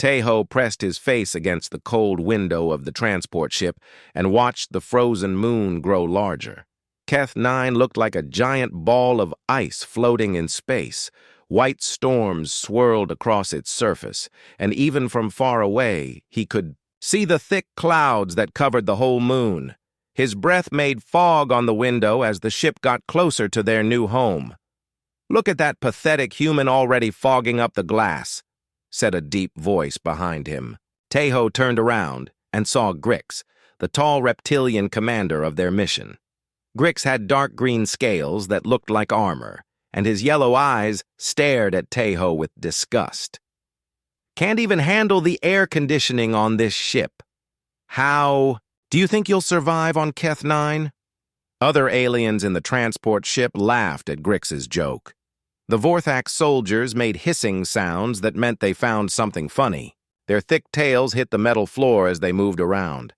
Tejo pressed his face against the cold window of the transport ship and watched the frozen moon grow larger. Keth 9 looked like a giant ball of ice floating in space. White storms swirled across its surface, and even from far away, he could see the thick clouds that covered the whole moon. His breath made fog on the window as the ship got closer to their new home. "Look at that pathetic human already fogging up the glass," said a deep voice behind him. Tejo turned around and saw Grix, the tall reptilian commander of their mission. Grix had dark green scales that looked like armor, and his yellow eyes stared at Tejo with disgust. "Can't even handle the air conditioning on this ship. How? Do you think you'll survive on Keth 9? Other aliens in the transport ship laughed at Grix's joke. The Vorthak soldiers made hissing sounds that meant they found something funny. Their thick tails hit the metal floor as they moved around.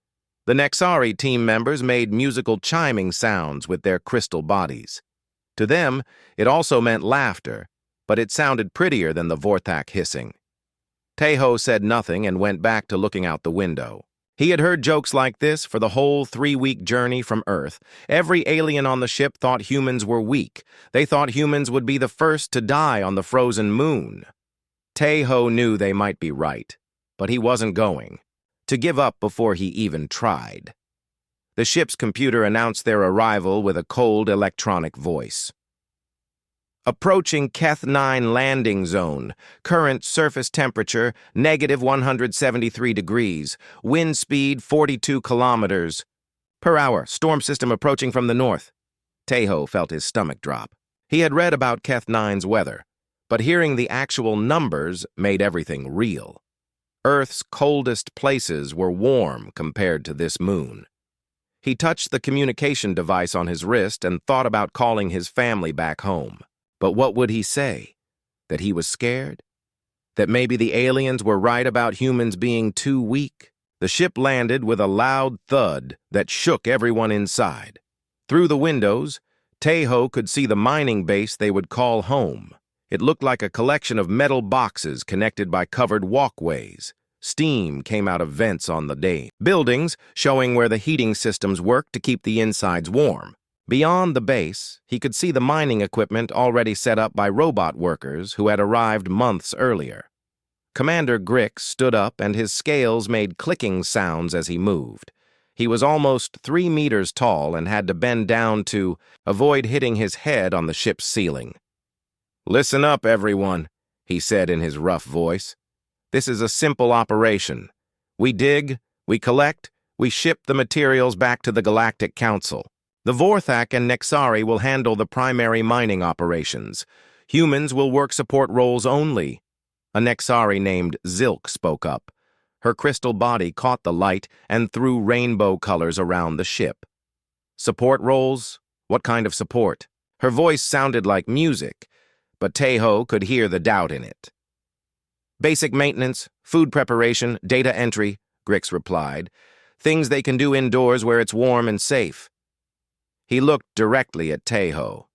The Nexari team members made musical chiming sounds with their crystal bodies. To them, it also meant laughter, but it sounded prettier than the Vorthak hissing. Tejo said nothing and went back to looking out the window. He had heard jokes like this for the whole 3-week journey from Earth. Every alien on the ship thought humans were weak. They thought humans would be the first to die on the frozen moon. Tejo knew they might be right, but he wasn't going to give up before he even tried. The ship's computer announced their arrival with a cold electronic voice. "Approaching Keth 9 landing zone. Current surface temperature, -173 degrees. Wind speed, 42 kilometers per hour. Storm system approaching from the north." Tejo felt his stomach drop. He had read about Keth 9's weather, but hearing the actual numbers made everything real. Earth's coldest places were warm compared to this moon. He touched the communication device on his wrist and thought about calling his family back home. But what would he say? That he was scared? That maybe the aliens were right about humans being too weak? The ship landed with a loud thud that shook everyone inside. Through the windows, Tejo could see the mining base they would call home. It looked like a collection of metal boxes connected by covered walkways. Steam came out of vents on the day. Buildings showing where the heating systems worked to keep the insides warm. Beyond the base, he could see the mining equipment already set up by robot workers who had arrived months earlier. Commander Grix stood up and his scales made clicking sounds as he moved. He was almost 3 meters tall and had to bend down to avoid hitting his head on the ship's ceiling. "Listen up, everyone," he said in his rough voice. "This is a simple operation. We dig, we collect, we ship the materials back to the Galactic Council. The Vorthak and Nexari will handle the primary mining operations. Humans will work support roles only." A Nexari named Zilk spoke up. Her crystal body caught the light and threw rainbow colors around the ship. "Support roles? What kind of support?" Her voice sounded like music, but Tejo could hear the doubt in it. "Basic maintenance, food preparation, data entry," Grix replied. "Things they can do indoors where it's warm and safe." He looked directly at Tejo.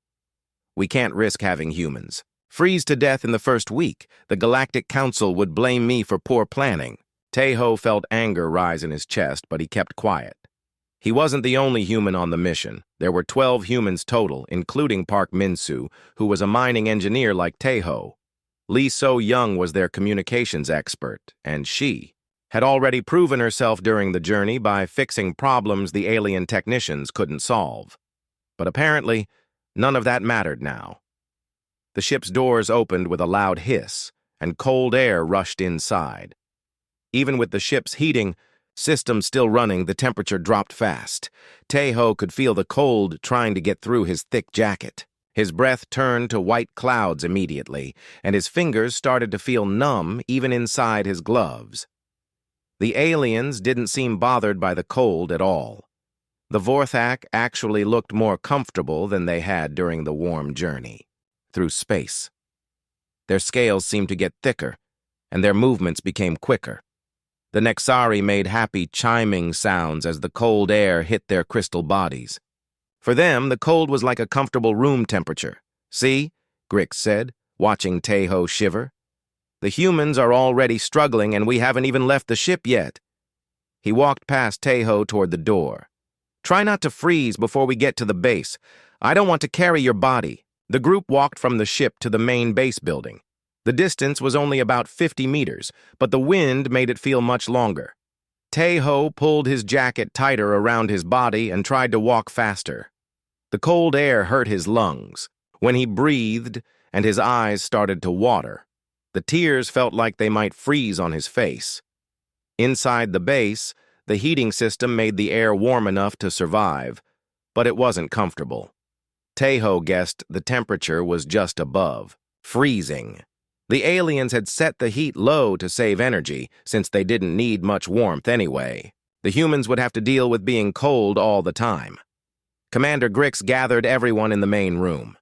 "We can't risk having humans freeze to death in the first week. The Galactic Council would blame me for poor planning." Tejo felt anger rise in his chest, but he kept quiet. He wasn't the only human on the mission. There were 12 humans total, including Park Minsu, who was a mining engineer like Tejo. Lee So-young was their communications expert, and she had already proven herself during the journey by fixing problems the alien technicians couldn't solve. But apparently, none of that mattered now. The ship's doors opened with a loud hiss, and cold air rushed inside. Even with the ship's heating system still running, the temperature dropped fast. Tejo could feel the cold trying to get through his thick jacket. His breath turned to white clouds immediately, and his fingers started to feel numb even inside his gloves. The aliens didn't seem bothered by the cold at all. The Vorthak actually looked more comfortable than they had during the warm journey through space. Their scales seemed to get thicker, and their movements became quicker. The Nexari made happy chiming sounds as the cold air hit their crystal bodies. For them, the cold was like a comfortable room temperature. "See?" Grix said, watching Tejo shiver. The humans are already struggling and we haven't even left the ship yet. He walked past Taeho toward the door. Try not to freeze before we get to the base. I don't want to carry your body. The group walked from the ship to the main base building. The distance was only about 50 meters, but the wind made it feel much longer. Taeho pulled his jacket tighter around his body and tried to walk faster. The cold air hurt his lungs. When he breathed and his eyes started to water, the tears felt like they might freeze on his face. Inside the base, the heating system made the air warm enough to survive, but it wasn't comfortable. Taeho guessed the temperature was just above, freezing. The aliens had set the heat low to save energy, since they didn't need much warmth anyway. The humans would have to deal with being cold all the time. Commander Grix gathered everyone in the main room.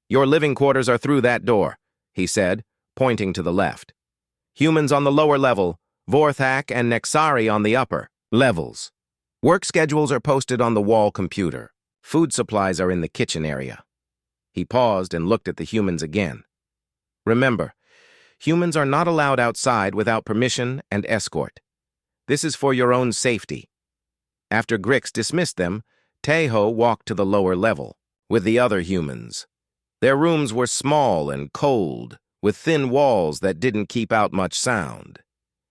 Your living quarters are through that door, he said, pointing to the left. Humans on the lower level, Vorthak and Nexari on the upper levels. Work schedules are posted on the wall computer. Food supplies are in the kitchen area. He paused and looked at the humans again. Remember, humans are not allowed outside without permission and escort. This is for your own safety. After Grix dismissed them, Taeho walked to the lower level with the other humans. Their rooms were small and cold, with thin walls that didn't keep out much sound.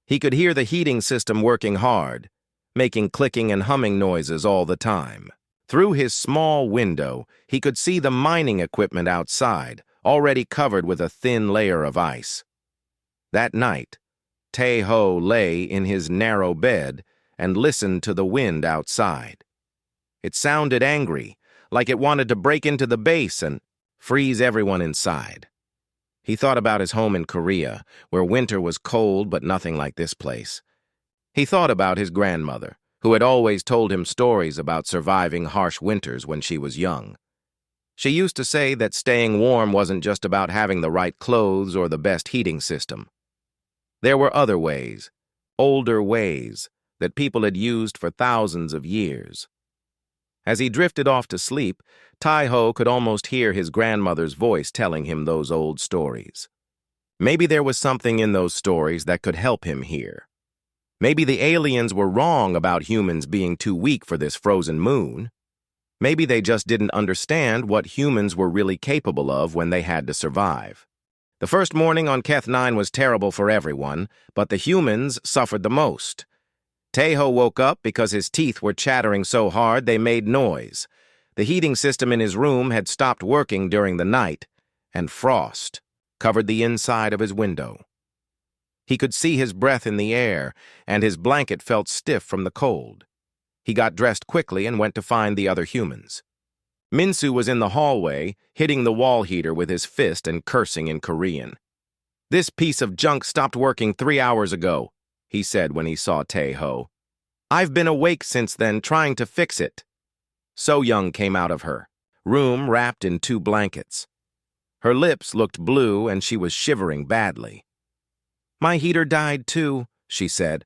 He could hear the heating system working hard, making clicking and humming noises all the time. Through his small window, he could see the mining equipment outside, already covered with a thin layer of ice. That night, Taeho lay in his narrow bed and listened to the wind outside. It sounded angry, like it wanted to break into the base and freeze everyone inside. He thought about his home in Korea, where winter was cold but nothing like this place. He thought about his grandmother, who had always told him stories about surviving harsh winters when she was young. She used to say that staying warm wasn't just about having the right clothes or the best heating system. There were other ways, older ways, that people had used for thousands of years. As he drifted off to sleep, Taeho could almost hear his grandmother's voice telling him those old stories. Maybe there was something in those stories that could help him here. Maybe the aliens were wrong about humans being too weak for this frozen moon. Maybe they just didn't understand what humans were really capable of when they had to survive. The first morning on Keth 9 was terrible for everyone, but the humans suffered the most. Taeho woke up because his teeth were chattering so hard they made noise. The heating system in his room had stopped working during the night, and frost covered the inside of his window. He could see his breath in the air, and his blanket felt stiff from the cold. He got dressed quickly and went to find the other humans. Minsu was in the hallway, hitting the wall heater with his fist and cursing in Korean. "This piece of junk stopped working 3 hours ago," he said when he saw Taeho. "I've been awake since then trying to fix it." So Young came out of her room wrapped in 2 blankets. Her lips looked blue and she was shivering badly. "My heater died too," she said.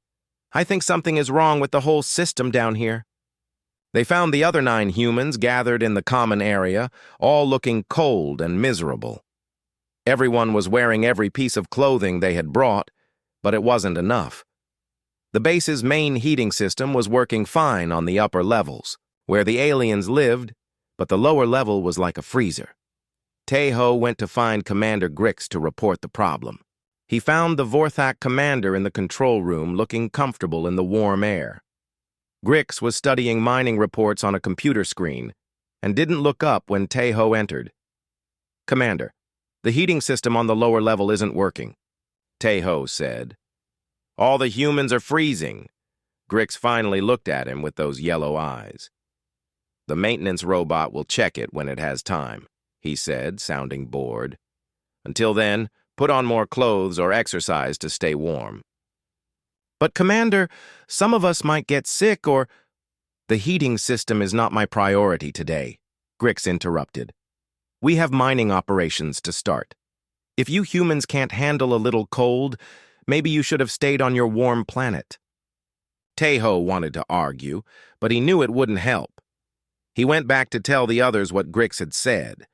"I think something is wrong with the whole system down here." They found the other 9 humans gathered in the common area, all looking cold and miserable. Everyone was wearing every piece of clothing they had brought, but it wasn't enough. The base's main heating system was working fine on the upper levels, where the aliens lived, but the lower level was like a freezer. Taeho went to find Commander Grix to report the problem. He found the Vorthak commander in the control room looking comfortable in the warm air. Grix was studying mining reports on a computer screen and didn't look up when Taeho entered. "Commander, the heating system on the lower level isn't working," Taeho said. "All the humans are freezing." Grix finally looked at him with those yellow eyes. "The maintenance robot will check it when it has time," he said, sounding bored. "Until then, put on more clothes or exercise to stay warm." "But Commander, some of us might get sick or—" "The heating system is not my priority today," Grix interrupted. "We have mining operations to start. If you humans can't handle a little cold, maybe you should have stayed on your warm planet." Taeho wanted to argue, but he knew it wouldn't help. He went back to tell the others what Grix had said.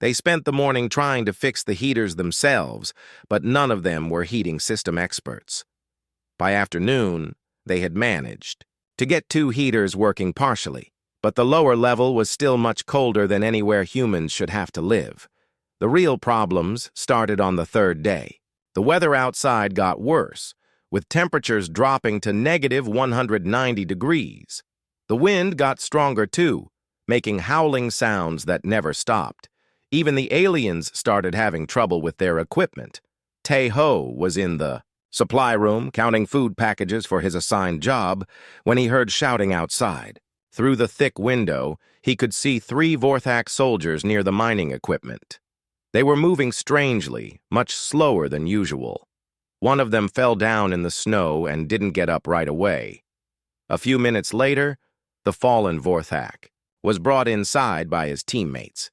They spent the morning trying to fix the heaters themselves, but none of them were heating system experts. By afternoon, they had managed to get 2 heaters working partially, but the lower level was still much colder than anywhere humans should have to live. The real problems started on the 3rd day. The weather outside got worse, with temperatures dropping to negative 190 degrees. The wind got stronger too, making howling sounds that never stopped. Even the aliens started having trouble with their equipment. Tae-ho was in the supply room counting food packages for his assigned job when he heard shouting outside. Through the thick window, he could see 3 Vorthak soldiers near the mining equipment. They were moving strangely, much slower than usual. One of them fell down in the snow and didn't get up right away. A few minutes later, the fallen Vorthak was brought inside by his teammates.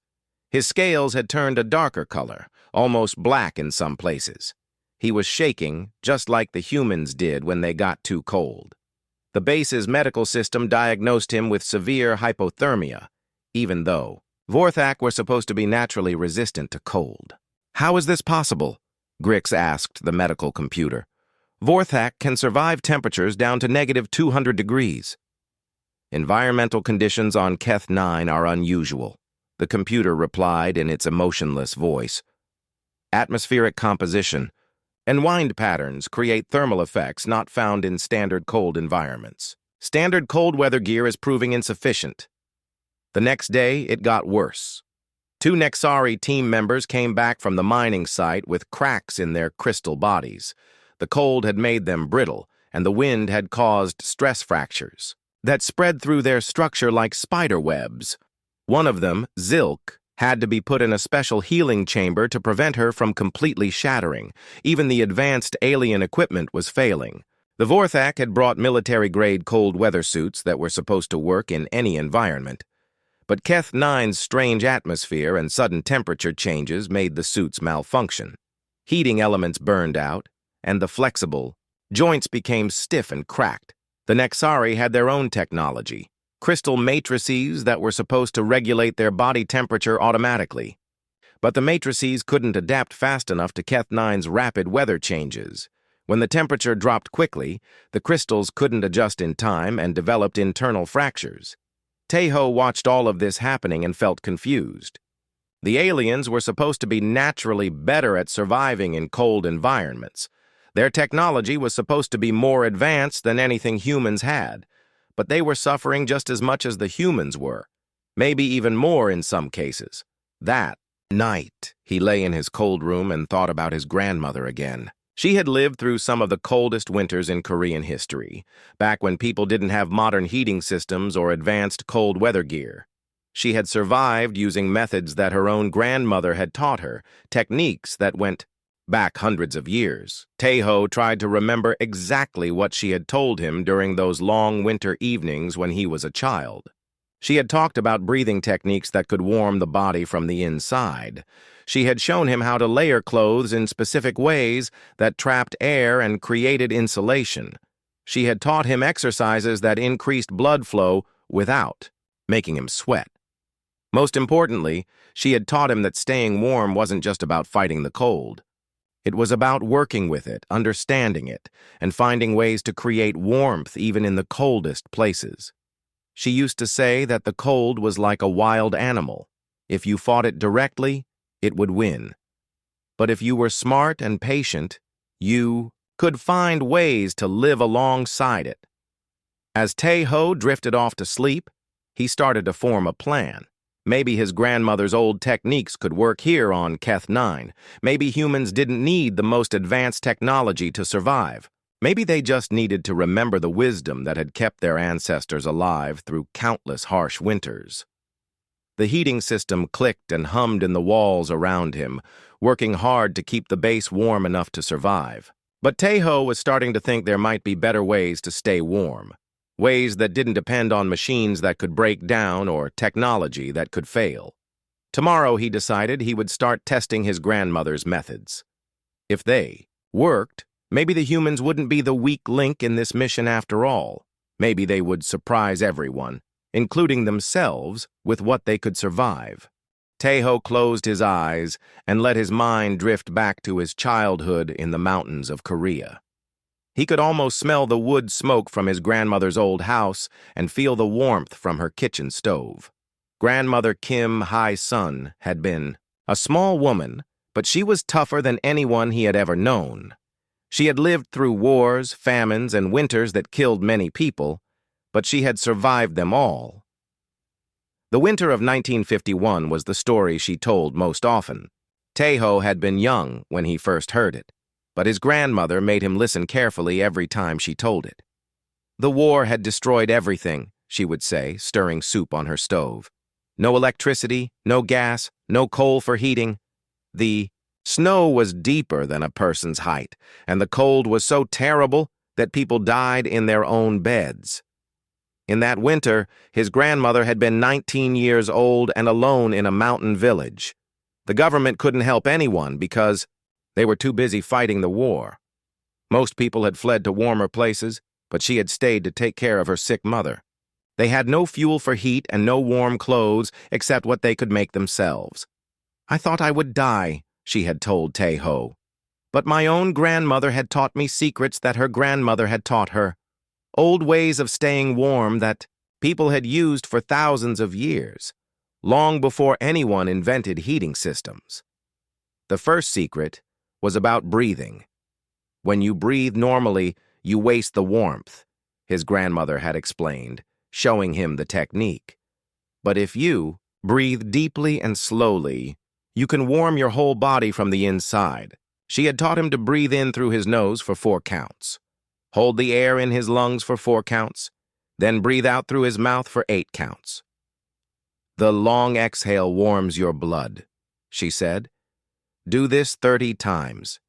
His scales had turned a darker color, almost black in some places. He was shaking, just like the humans did when they got too cold. The base's medical system diagnosed him with severe hypothermia, even though Vorthak were supposed to be naturally resistant to cold. "How is this possible?" Grix asked the medical computer. "Vorthak can survive temperatures down to negative 200 degrees. "Environmental conditions on Keth 9 are unusual," the computer replied in its emotionless voice. "Atmospheric composition and wind patterns create thermal effects not found in standard cold environments. Standard cold weather gear is proving insufficient." The next day, it got worse. 2 Nexari team members came back from the mining site with cracks in their crystal bodies. The cold had made them brittle, and the wind had caused stress fractures that spread through their structure like spider webs. One of them, Zilk, had to be put in a special healing chamber to prevent her from completely shattering. Even the advanced alien equipment was failing. The Vorthak had brought military-grade cold weather suits that were supposed to work in any environment. But Keth 9's strange atmosphere and sudden temperature changes made the suits malfunction. Heating elements burned out, and the flexible joints became stiff and cracked. The Nexari had their own technology, crystal matrices that were supposed to regulate their body temperature automatically. But the matrices couldn't adapt fast enough to Keth 9's rapid weather changes. When the temperature dropped quickly, the crystals couldn't adjust in time and developed internal fractures. Tae-ho watched all of this happening and felt confused. The aliens were supposed to be naturally better at surviving in cold environments. Their technology was supposed to be more advanced than anything humans had, but they were suffering just as much as the humans were, maybe even more in some cases. That night, he lay in his cold room and thought about his grandmother again. She had lived through some of the coldest winters in Korean history, back when people didn't have modern heating systems or advanced cold weather gear. She had survived using methods that her own grandmother had taught her, techniques that went back hundreds of years. Tae-ho tried to remember exactly what she had told him during those long winter evenings when he was a child. She had talked about breathing techniques that could warm the body from the inside. She had shown him how to layer clothes in specific ways that trapped air and created insulation. She had taught him exercises that increased blood flow without making him sweat. Most importantly, she had taught him that staying warm wasn't just about fighting the cold. It was about working with it, understanding it, and finding ways to create warmth even in the coldest places. She used to say that the cold was like a wild animal. If you fought it directly, it would win. But if you were smart and patient, you could find ways to live alongside it. As Tae-ho drifted off to sleep, he started to form a plan. Maybe his grandmother's old techniques could work here on Keth 9. Maybe humans didn't need the most advanced technology to survive. Maybe they just needed to remember the wisdom that had kept their ancestors alive through countless harsh winters. The heating system clicked and hummed in the walls around him, working hard to keep the base warm enough to survive. But Tae-ho was starting to think there might be better ways to stay warm. Ways that didn't depend on machines that could break down or technology that could fail. Tomorrow, he decided, he would start testing his grandmother's methods. If they worked, maybe the humans wouldn't be the weak link in this mission after all. Maybe they would surprise everyone, including themselves, with what they could survive. Taeho closed his eyes and let his mind drift back to his childhood in the mountains of Korea. He could almost smell the wood smoke from his grandmother's old house and feel the warmth from her kitchen stove. Grandmother Kim Hae-sun had been a small woman, but she was tougher than anyone he had ever known. She had lived through wars, famines, and winters that killed many people, but she had survived them all. The winter of 1951 was the story she told most often. Taeho had been young when he first heard it, but his grandmother made him listen carefully every time she told it. The war had destroyed everything, she would say, stirring soup on her stove. No electricity, no gas, no coal for heating. The snow was deeper than a person's height, and the cold was so terrible that people died in their own beds. In that winter, his grandmother had been 19 years old and alone in a mountain village. The government couldn't help anyone because they were too busy fighting the war. Most people had fled to warmer places, but she had stayed to take care of her sick mother. They had no fuel for heat and no warm clothes except what they could make themselves. "I thought I would die," she had told Taeho. "But my own grandmother had taught me secrets that her grandmother had taught her. Old ways of staying warm that people had used for thousands of years, long before anyone invented heating systems." The first secret was about breathing. When you breathe normally, you waste the warmth, his grandmother had explained, showing him the technique. But if you breathe deeply and slowly, you can warm your whole body from the inside. She had taught him to breathe in through his nose for 4 counts. Hold the air in his lungs for 4 counts, then breathe out through his mouth for 8 counts. "The long exhale warms your blood," she said. "Do this 30 times,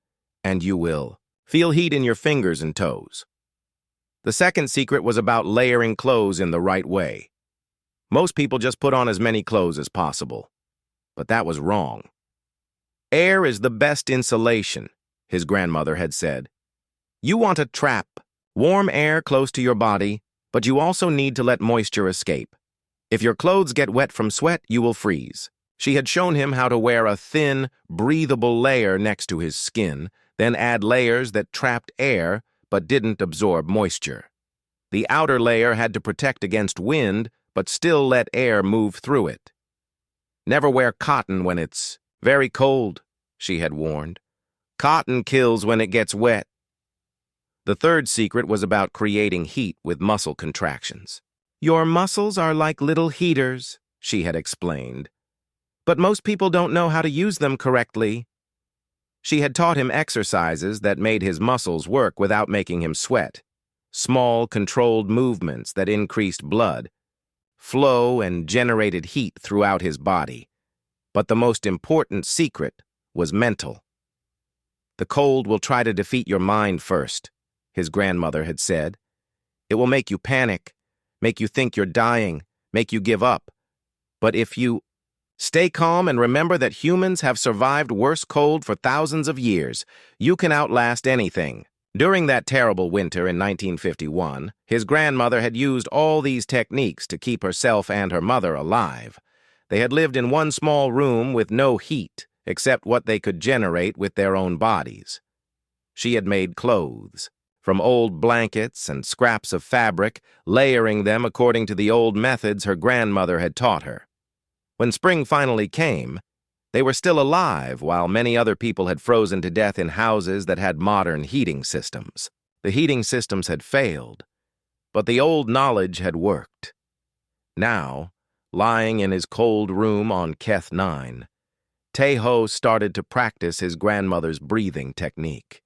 and you will feel heat in your fingers and toes." The second secret was about layering clothes in the right way. Most people just put on as many clothes as possible, but that was wrong. "Air is the best insulation," his grandmother had said. "You want a trap, warm air close to your body, but you also need to let moisture escape. If your clothes get wet from sweat, you will freeze." She had shown him how to wear a thin, breathable layer next to his skin, then add layers that trapped air but didn't absorb moisture. The outer layer had to protect against wind, but still let air move through it. "Never wear cotton when it's very cold," she had warned. "Cotton kills when it gets wet." The third secret was about creating heat with muscle contractions. "Your muscles are like little heaters," she had explained. "But most people don't know how to use them correctly." She had taught him exercises that made his muscles work without making him sweat. Small, controlled movements that increased blood flow and generated heat throughout his body. But the most important secret was mental. "The cold will try to defeat your mind first," his grandmother had said. "It will make you panic, make you think you're dying, make you give up. But if you stay calm and remember that humans have survived worse cold for thousands of years, you can outlast anything." During that terrible winter in 1951, his grandmother had used all these techniques to keep herself and her mother alive. They had lived in one small room with no heat, except what they could generate with their own bodies. She had made clothes from old blankets and scraps of fabric, layering them according to the old methods her grandmother had taught her. When spring finally came, they were still alive while many other people had frozen to death in houses that had modern heating systems. The heating systems had failed, but the old knowledge had worked. Now, lying in his cold room on Keth 9, Taeho started to practice his grandmother's breathing technique.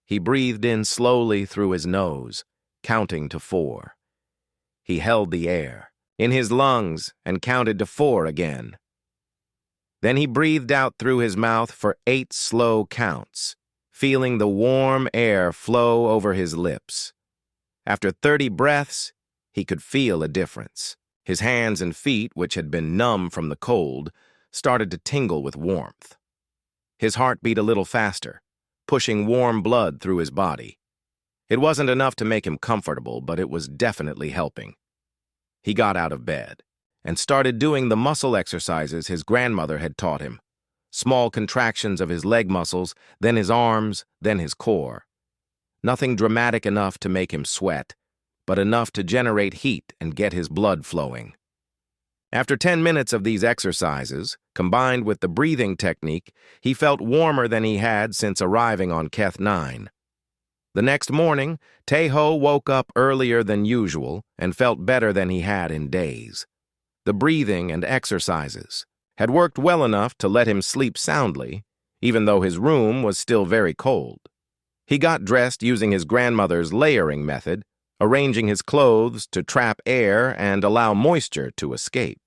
He breathed in slowly through his nose, counting to 4. He held the air in his lungs and counted to 4 again. Then he breathed out through his mouth for 8 slow counts, feeling the warm air flow over his lips. After 30 breaths, he could feel a difference. His hands and feet, which had been numb from the cold, started to tingle with warmth. His heart beat a little faster, pushing warm blood through his body. It wasn't enough to make him comfortable, but it was definitely helping. He got out of bed. and started doing the muscle exercises his grandmother had taught him. Small contractions of his leg muscles, then his arms, then his core. Nothing dramatic enough to make him sweat, but enough to generate heat and get his blood flowing. After 10 minutes of these exercises, combined with the breathing technique, he felt warmer than he had since arriving on Keth 9. The next morning, Taeho woke up earlier than usual and felt better than he had in days. The breathing and exercises had worked well enough to let him sleep soundly, even though his room was still very cold. He got dressed using his grandmother's layering method, arranging his clothes to trap air and allow moisture to escape.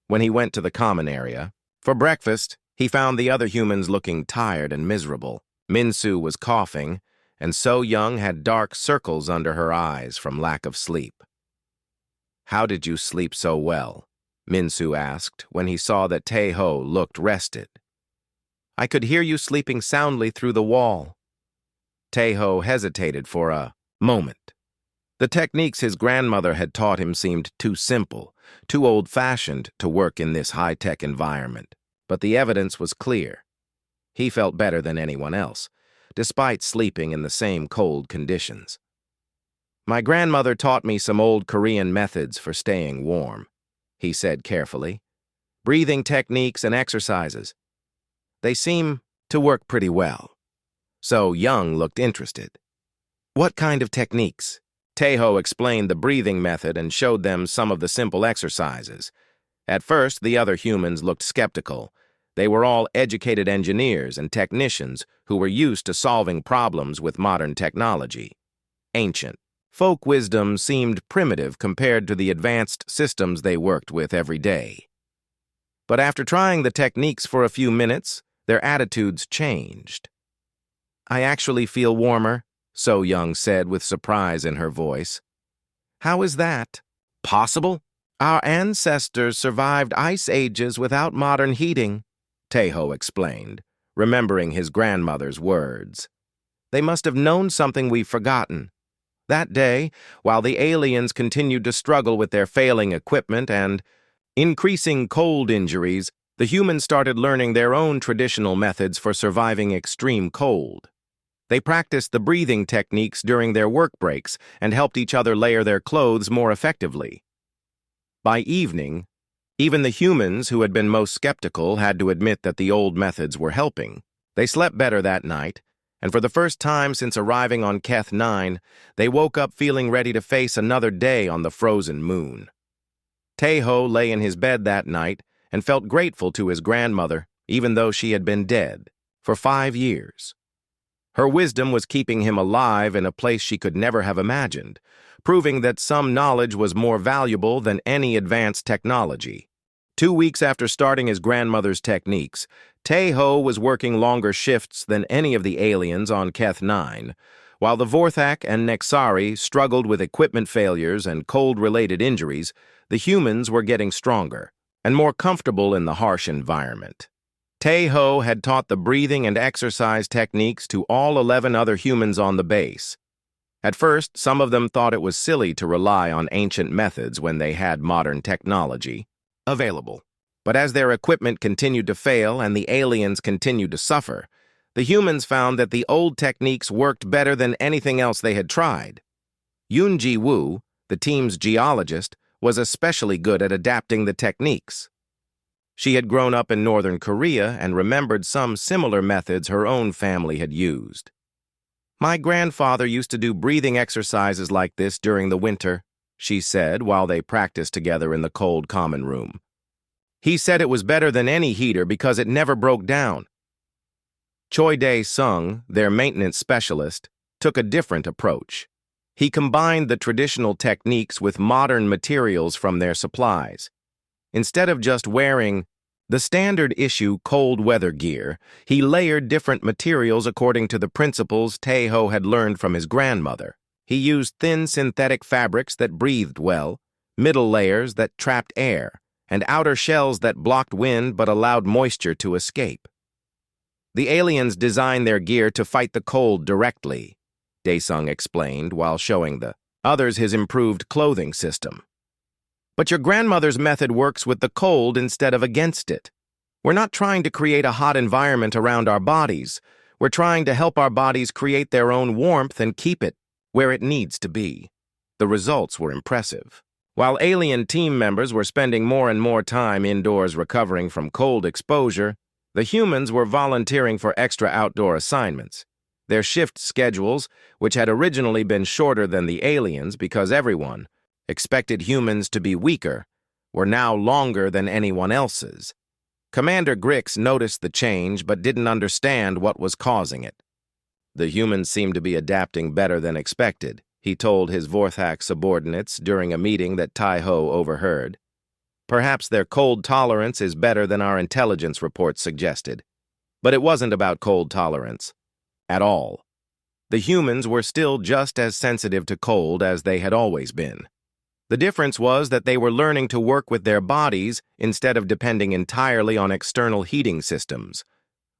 When he went to the common area, for breakfast, he found the other humans looking tired and miserable. Minsu was coughing, and So Young had dark circles under her eyes from lack of sleep. "How did you sleep so well?" Minsu asked when he saw that Taeho looked rested. "I could hear you sleeping soundly through the wall." Taeho hesitated for a moment. The techniques his grandmother had taught him seemed too simple, too old-fashioned to work in this high-tech environment, but the evidence was clear. He felt better than anyone else, despite sleeping in the same cold conditions. "My grandmother taught me some old Korean methods for staying warm," he said carefully. "Breathing techniques and exercises. They seem to work pretty well." So Young looked interested. "What kind of techniques?" Taeho explained the breathing method and showed them some of the simple exercises. At first, the other humans looked skeptical. They were all educated engineers and technicians who were used to solving problems with modern technology. Ancient folk wisdom seemed primitive compared to the advanced systems they worked with every day. But after trying the techniques for a few minutes, their attitudes changed. "I actually feel warmer," So Young said with surprise in her voice. "How is that possible?" "Our ancestors survived ice ages without modern heating," Taeho explained, remembering his grandmother's words. "They must have known something we've forgotten." That day, while the aliens continued to struggle with their failing equipment and increasing cold injuries, the humans started learning their own traditional methods for surviving extreme cold. They practiced the breathing techniques during their work breaks and helped each other layer their clothes more effectively. By evening, even the humans who had been most skeptical had to admit that the old methods were helping. They slept better that night, and for the first time since arriving on Keth 9, they woke up feeling ready to face another day on the frozen moon. Taeho lay in his bed that night and felt grateful to his grandmother, even though she had been dead, for 5 years. Her wisdom was keeping him alive in a place she could never have imagined, proving that some knowledge was more valuable than any advanced technology. 2 weeks after starting his grandmother's techniques, Taeho was working longer shifts than any of the aliens on Keth 9, while the Vorthak and Nexari struggled with equipment failures and cold-related injuries. The humans were getting stronger and more comfortable in the harsh environment. Taeho had taught the breathing and exercise techniques to all 11 other humans on the base. At first, some of them thought it was silly to rely on ancient methods when they had modern technology available. But as their equipment continued to fail and the aliens continued to suffer, the humans found that the old techniques worked better than anything else they had tried. Yoonji Woo, the team's geologist, was especially good at adapting the techniques. She had grown up in northern Korea and remembered some similar methods her own family had used. "My grandfather used to do breathing exercises like this during the winter," she said while they practiced together in the cold common room. "He said it was better than any heater because it never broke down." Choi Dae-sung, their maintenance specialist, took a different approach. He combined the traditional techniques with modern materials from their supplies. Instead of just wearing the standard issue cold weather gear, he layered different materials according to the principles Taeho had learned from his grandmother. He used thin synthetic fabrics that breathed well, middle layers that trapped air, and outer shells that blocked wind but allowed moisture to escape. The aliens designed their gear to fight the cold directly, Dae-sung explained while showing the others his improved clothing system. But your grandmother's method works with the cold instead of against it. We're not trying to create a hot environment around our bodies. We're trying to help our bodies create their own warmth and keep it where it needs to be. The results were impressive. While alien team members were spending more and more time indoors recovering from cold exposure, the humans were volunteering for extra outdoor assignments. Their shift schedules, which had originally been shorter than the aliens because everyone expected humans to be weaker, were now longer than anyone else's. Commander Grix noticed the change but didn't understand what was causing it. The humans seemed to be adapting better than expected, he told his Vorthak subordinates during a meeting that Tai-Ho overheard. Perhaps their cold tolerance is better than our intelligence reports suggested. But it wasn't about cold tolerance. At all. The humans were still just as sensitive to cold as they had always been. The difference was that they were learning to work with their bodies instead of depending entirely on external heating systems.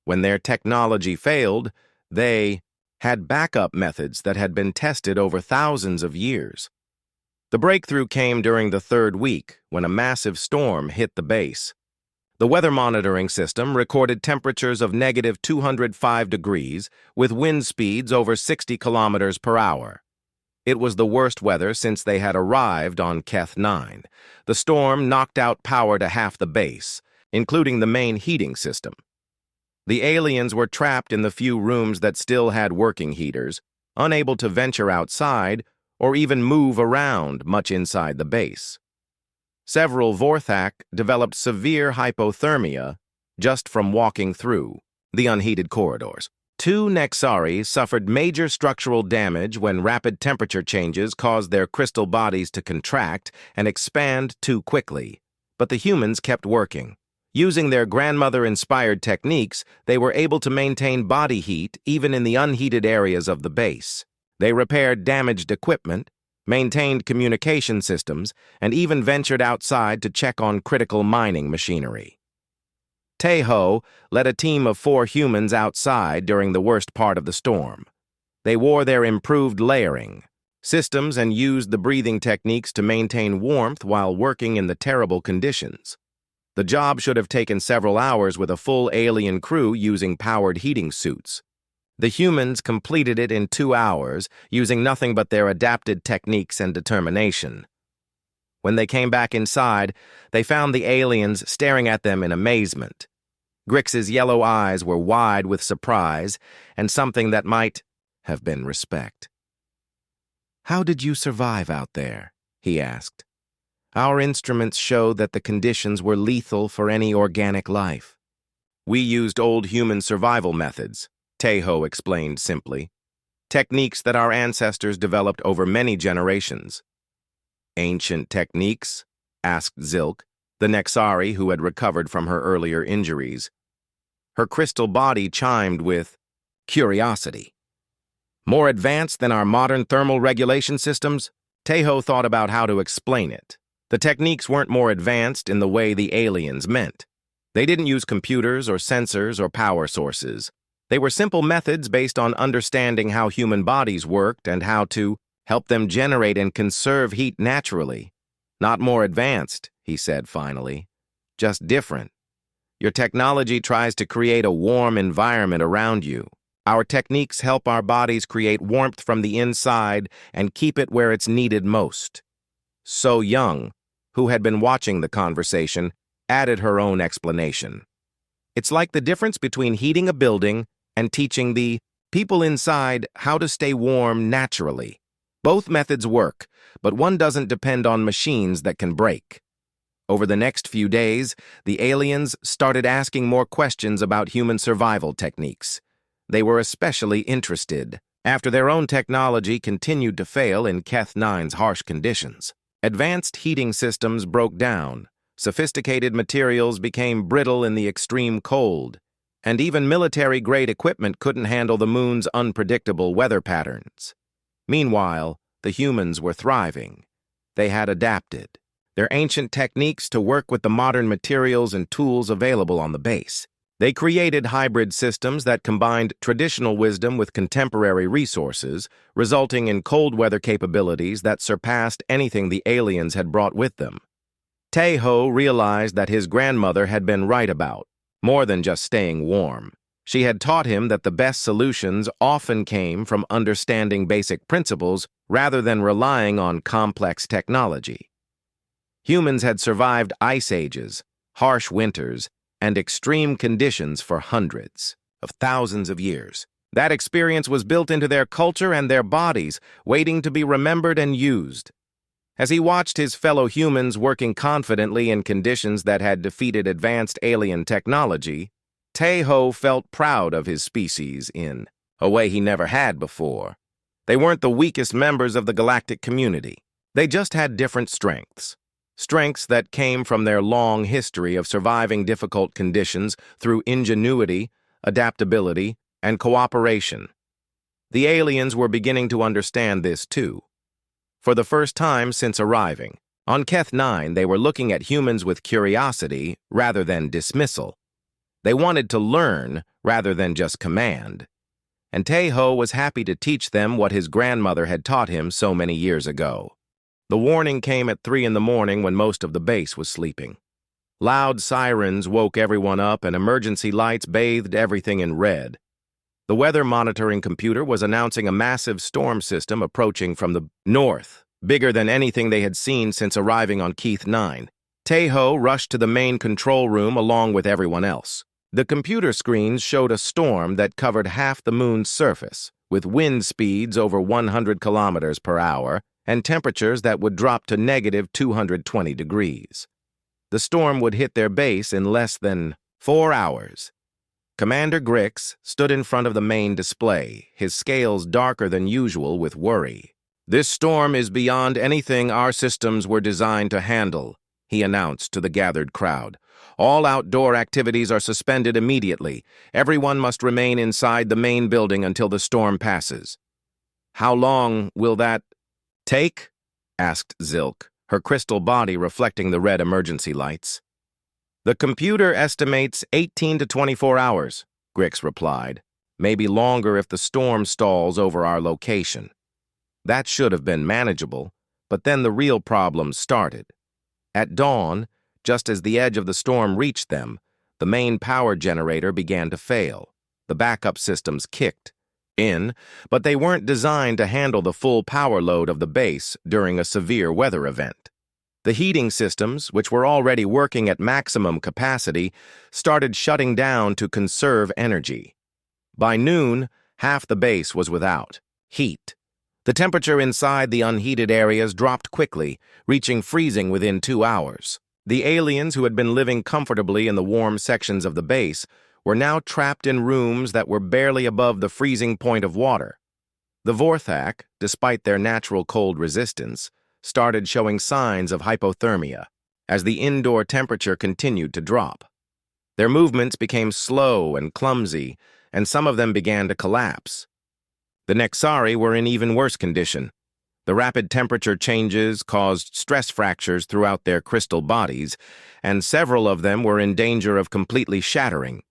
When their technology failed, they had backup methods that had been tested over thousands of years. The breakthrough came during the third week, when a massive storm hit the base. The weather monitoring system recorded temperatures of -205 degrees, with wind speeds over 60 kilometers per hour. It was the worst weather since they had arrived on Keth 9. The storm knocked out power to half the base, including the main heating system. The aliens were trapped in the few rooms that still had working heaters, unable to venture outside or even move around much inside the base. Several Vorthak developed severe hypothermia just from walking through the unheated corridors. 2 Nexari suffered major structural damage when rapid temperature changes caused their crystal bodies to contract and expand too quickly. But the humans kept working. Using their grandmother-inspired techniques, they were able to maintain body heat even in the unheated areas of the base. They repaired damaged equipment, maintained communication systems, and even ventured outside to check on critical mining machinery. Tai-Ho led a team of 4 humans outside during the worst part of the storm. They wore their improved layering systems and used the breathing techniques to maintain warmth while working in the terrible conditions. The job should have taken several hours with a full alien crew using powered heating suits. The humans completed it in 2 hours, using nothing but their adapted techniques and determination. When they came back inside, they found the aliens staring at them in amazement. Grix's yellow eyes were wide with surprise and something that might have been respect. "How did you survive out there?" he asked. "Our instruments showed that the conditions were lethal for any organic life." "We used old human survival methods," Tai-Ho explained simply. "Techniques that our ancestors developed over many generations." "Ancient techniques?" asked Zilk, the Nexari who had recovered from her earlier injuries. Her crystal body chimed with curiosity. "More advanced than our modern thermal regulation systems?" Tai-Ho thought about how to explain it. The techniques weren't more advanced in the way the aliens meant. They didn't use computers or sensors or power sources. They were simple methods based on understanding how human bodies worked and how to help them generate and conserve heat naturally. "Not more advanced," he said finally. "Just different. Your technology tries to create a warm environment around you. Our techniques help our bodies create warmth from the inside and keep it where it's needed most." So Young, who had been watching the conversation, added her own explanation. "It's like the difference between heating a building and teaching the people inside how to stay warm naturally. Both methods work, but one doesn't depend on machines that can break." Over the next few days, the aliens started asking more questions about human survival techniques. They were especially interested after their own technology continued to fail in Keth 9's harsh conditions. Advanced heating systems broke down, sophisticated materials became brittle in the extreme cold, and even military-grade equipment couldn't handle the moon's unpredictable weather patterns. Meanwhile, the humans were thriving. They had adapted their ancient techniques to work with the modern materials and tools available on the base. They created hybrid systems that combined traditional wisdom with contemporary resources, resulting in cold weather capabilities that surpassed anything the aliens had brought with them. Tae-ho realized that his grandmother had been right about more than just staying warm. She had taught him that the best solutions often came from understanding basic principles rather than relying on complex technology. Humans had survived ice ages, harsh winters, and extreme conditions for hundreds of thousands of years. That experience was built into their culture and their bodies, waiting to be remembered and used. As he watched his fellow humans working confidently in conditions that had defeated advanced alien technology, Tae-ho felt proud of his species in a way he never had before. They weren't the weakest members of the galactic community. They just had different strengths. Strengths that came from their long history of surviving difficult conditions through ingenuity, adaptability, and cooperation. The aliens were beginning to understand this too. For the first time since arriving, on Keth 9 they were looking at humans with curiosity rather than dismissal. They wanted to learn rather than just command. And Tae-ho was happy to teach them what his grandmother had taught him so many years ago. The warning came at 3 in the morning when most of the base was sleeping. Loud sirens woke everyone up and emergency lights bathed everything in red. The weather monitoring computer was announcing a massive storm system approaching from the north, bigger than anything they had seen since arriving on Keith 9. Tae-ho rushed to the main control room along with everyone else. The computer screens showed a storm that covered half the moon's surface, with wind speeds over 100 kilometers per hour and temperatures that would drop to negative 220 degrees. The storm would hit their base in less than 4 hours. Commander Grix stood in front of the main display, his scales darker than usual with worry. "This storm is beyond anything our systems were designed to handle," he announced to the gathered crowd. "All outdoor activities are suspended immediately. Everyone must remain inside the main building until the storm passes." "How long will that take?" asked Zilk, her crystal body reflecting the red emergency lights. "The computer estimates 18 to 24 hours, Grix replied. "Maybe longer if the storm stalls over our location." That should have been manageable, but then the real problems started. At dawn, just as the edge of the storm reached them, the main power generator began to fail. The backup systems kicked in, but they weren't designed to handle the full power load of the base during a severe weather event. The heating systems, which were already working at maximum capacity, started shutting down to conserve energy. By noon, half the base was without heat. The temperature inside the unheated areas dropped quickly, reaching freezing within 2 hours. The aliens who had been living comfortably in the warm sections of the base were now trapped in rooms that were barely above the freezing point of water. The Vorthak, despite their natural cold resistance, started showing signs of hypothermia as the indoor temperature continued to drop. Their movements became slow and clumsy, and some of them began to collapse. The Nexari were in even worse condition. The rapid temperature changes caused stress fractures throughout their crystal bodies, and several of them were in danger of completely shattering.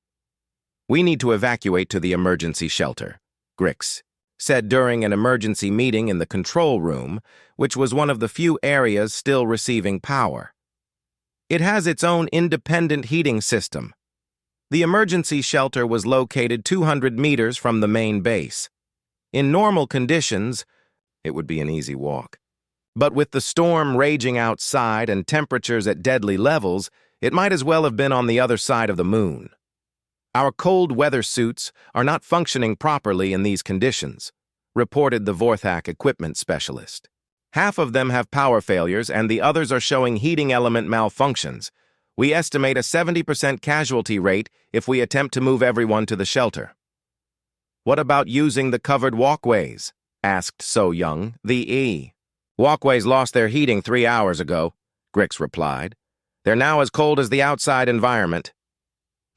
"We need to evacuate to the emergency shelter," Grix said during an emergency meeting in the control room, which was one of the few areas still receiving power. "It has its own independent heating system." The emergency shelter was located 200 meters from the main base. In normal conditions, it would be an easy walk. But with the storm raging outside and temperatures at deadly levels, it might as well have been on the other side of the moon. "Our cold weather suits are not functioning properly in these conditions," reported the Vorthak equipment specialist. "Half of them have power failures and the others are showing heating element malfunctions. We estimate a 70% casualty rate if we attempt to move everyone to the shelter." "What about using the covered walkways?" asked So Young, the E. "Walkways lost their heating 3 hours ago," Grix replied. "They're now as cold as the outside environment."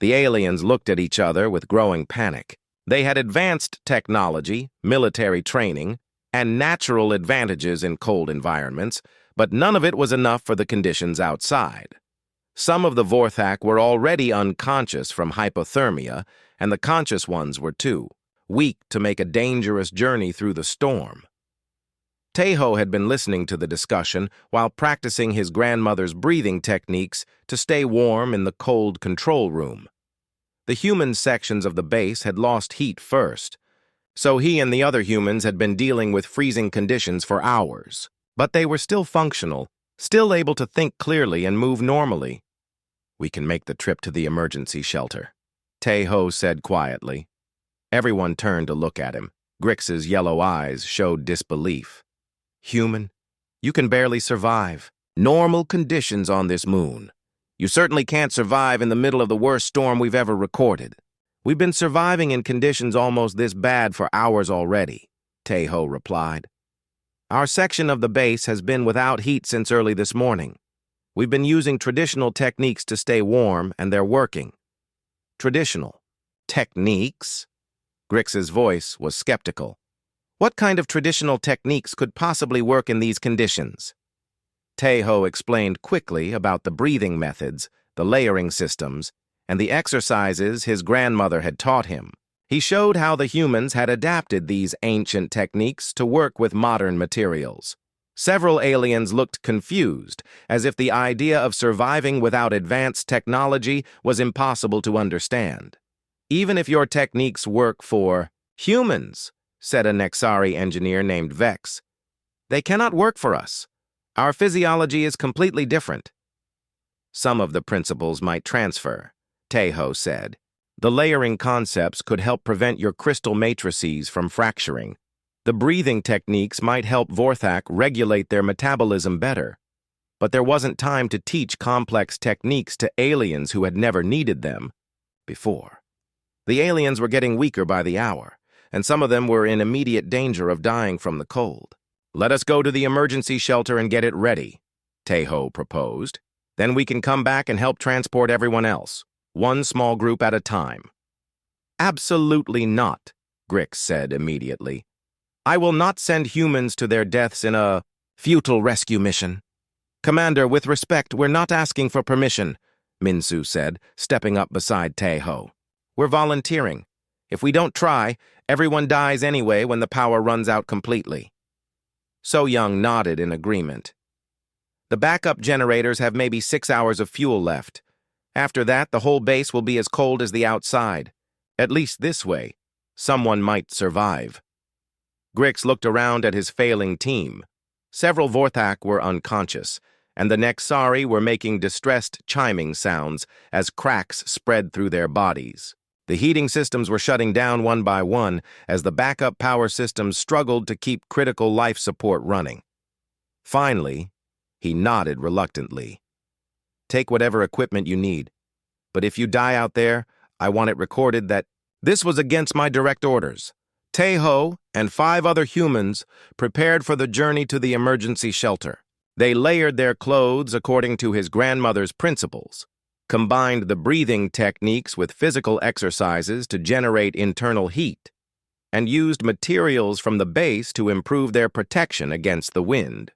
The aliens looked at each other with growing panic. They had advanced technology, military training, and natural advantages in cold environments, but none of it was enough for the conditions outside. Some of the Vorthak were already unconscious from hypothermia, and the conscious ones were too, weak to make a dangerous journey through the storm. Tejo had been listening to the discussion while practicing his grandmother's breathing techniques to stay warm in the cold control room. The human sections of the base had lost heat first, so he and the other humans had been dealing with freezing conditions for hours. But they were still functional, still able to think clearly and move normally. "We can make the trip to the emergency shelter," Tejo said quietly. Everyone turned to look at him. Grix's yellow eyes showed disbelief. "Human, you can barely survive. Normal conditions on this moon. You certainly can't survive in the middle of the worst storm we've ever recorded. We've been surviving in conditions almost this bad for hours already," Tejo replied. "Our section of the base has been without heat since early this morning. We've been using traditional techniques to stay warm, and they're working." "Traditional techniques?" Grix's voice was skeptical. "What kind of traditional techniques could possibly work in these conditions?" Tejo explained quickly about the breathing methods, the layering systems, and the exercises his grandmother had taught him. He showed how the humans had adapted these ancient techniques to work with modern materials. Several aliens looked confused, as if the idea of surviving without advanced technology was impossible to understand. "Even if your techniques work for humans," said a Nexari engineer named Vex, "they cannot work for us. Our physiology is completely different." "Some of the principles might transfer," Tejo said. "The layering concepts could help prevent your crystal matrices from fracturing. The breathing techniques might help Vorthak regulate their metabolism better. But there wasn't time to teach complex techniques to aliens who had never needed them before. The aliens were getting weaker by the hour, and some of them were in immediate danger of dying from the cold. "Let us go to the emergency shelter and get it ready," Tejo proposed. "Then we can come back and help transport everyone else, one small group at a time." "Absolutely not," Grix said immediately. "I will not send humans to their deaths in a futile rescue mission." "Commander, with respect, we're not asking for permission," Minsu said, stepping up beside Tejo. "We're volunteering. If we don't try, everyone dies anyway when the power runs out completely." So Young nodded in agreement. "The backup generators have maybe 6 hours of fuel left. After that, the whole base will be as cold as the outside. At least this way, someone might survive." Grix looked around at his failing team. Several Vorthak were unconscious, and the Nexari were making distressed chiming sounds as cracks spread through their bodies. The heating systems were shutting down one by one as the backup power systems struggled to keep critical life support running. Finally, he nodded reluctantly. "Take whatever equipment you need, but if you die out there, I want it recorded that this was against my direct orders." Tejo and 5 other humans prepared for the journey to the emergency shelter. They layered their clothes according to his grandmother's principles, combined the breathing techniques with physical exercises to generate internal heat, and used materials from the base to improve their protection against the wind.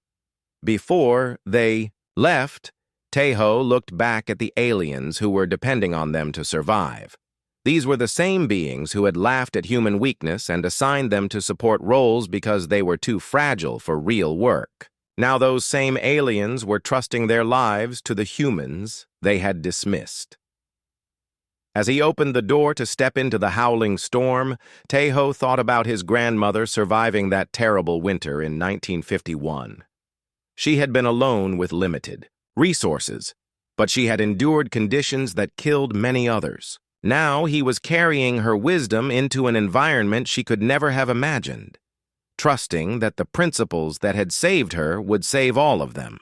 Before they left, Tejo looked back at the aliens who were depending on them to survive. These were the same beings who had laughed at human weakness and assigned them to support roles because they were too fragile for real work. Now those same aliens were trusting their lives to the humans they had dismissed. As he opened the door to step into the howling storm, Tejo thought about his grandmother surviving that terrible winter in 1951. She had been alone with limited resources, but she had endured conditions that killed many others. Now he was carrying her wisdom into an environment she could never have imagined, trusting that the principles that had saved her would save all of them.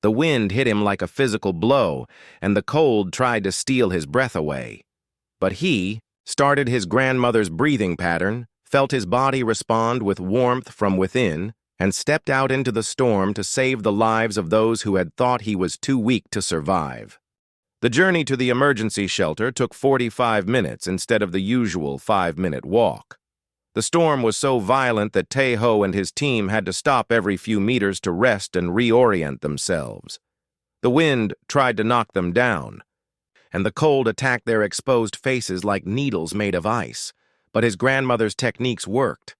The wind hit him like a physical blow, and the cold tried to steal his breath away. But he started his grandmother's breathing pattern, felt his body respond with warmth from within, and stepped out into the storm to save the lives of those who had thought he was too weak to survive. The journey to the emergency shelter took 45 minutes instead of the usual 5-minute walk. The storm was so violent that Tejo and his team had to stop every few meters to rest and reorient themselves. The wind tried to knock them down, and the cold attacked their exposed faces like needles made of ice, but his grandmother's techniques worked.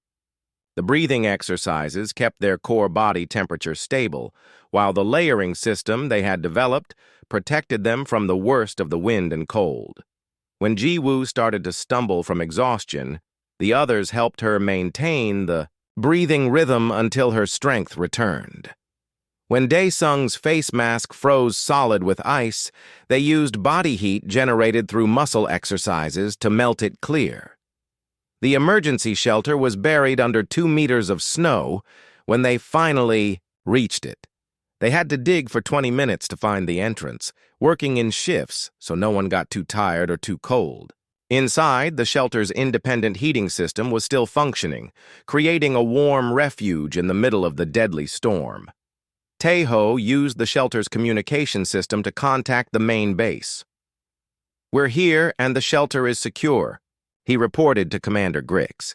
The breathing exercises kept their core body temperature stable, while the layering system they had developed protected them from the worst of the wind and cold. When Ji-Woo started to stumble from exhaustion, the others helped her maintain the breathing rhythm until her strength returned. When Dae-sung's face mask froze solid with ice, they used body heat generated through muscle exercises to melt it clear. The emergency shelter was buried under 2 meters of snow when they finally reached it. They had to dig for 20 minutes to find the entrance, working in shifts so no one got too tired or too cold. Inside, the shelter's independent heating system was still functioning, creating a warm refuge in the middle of the deadly storm. Tae-ho used the shelter's communication system to contact the main base. "We're here and the shelter is secure," he reported to Commander Grix.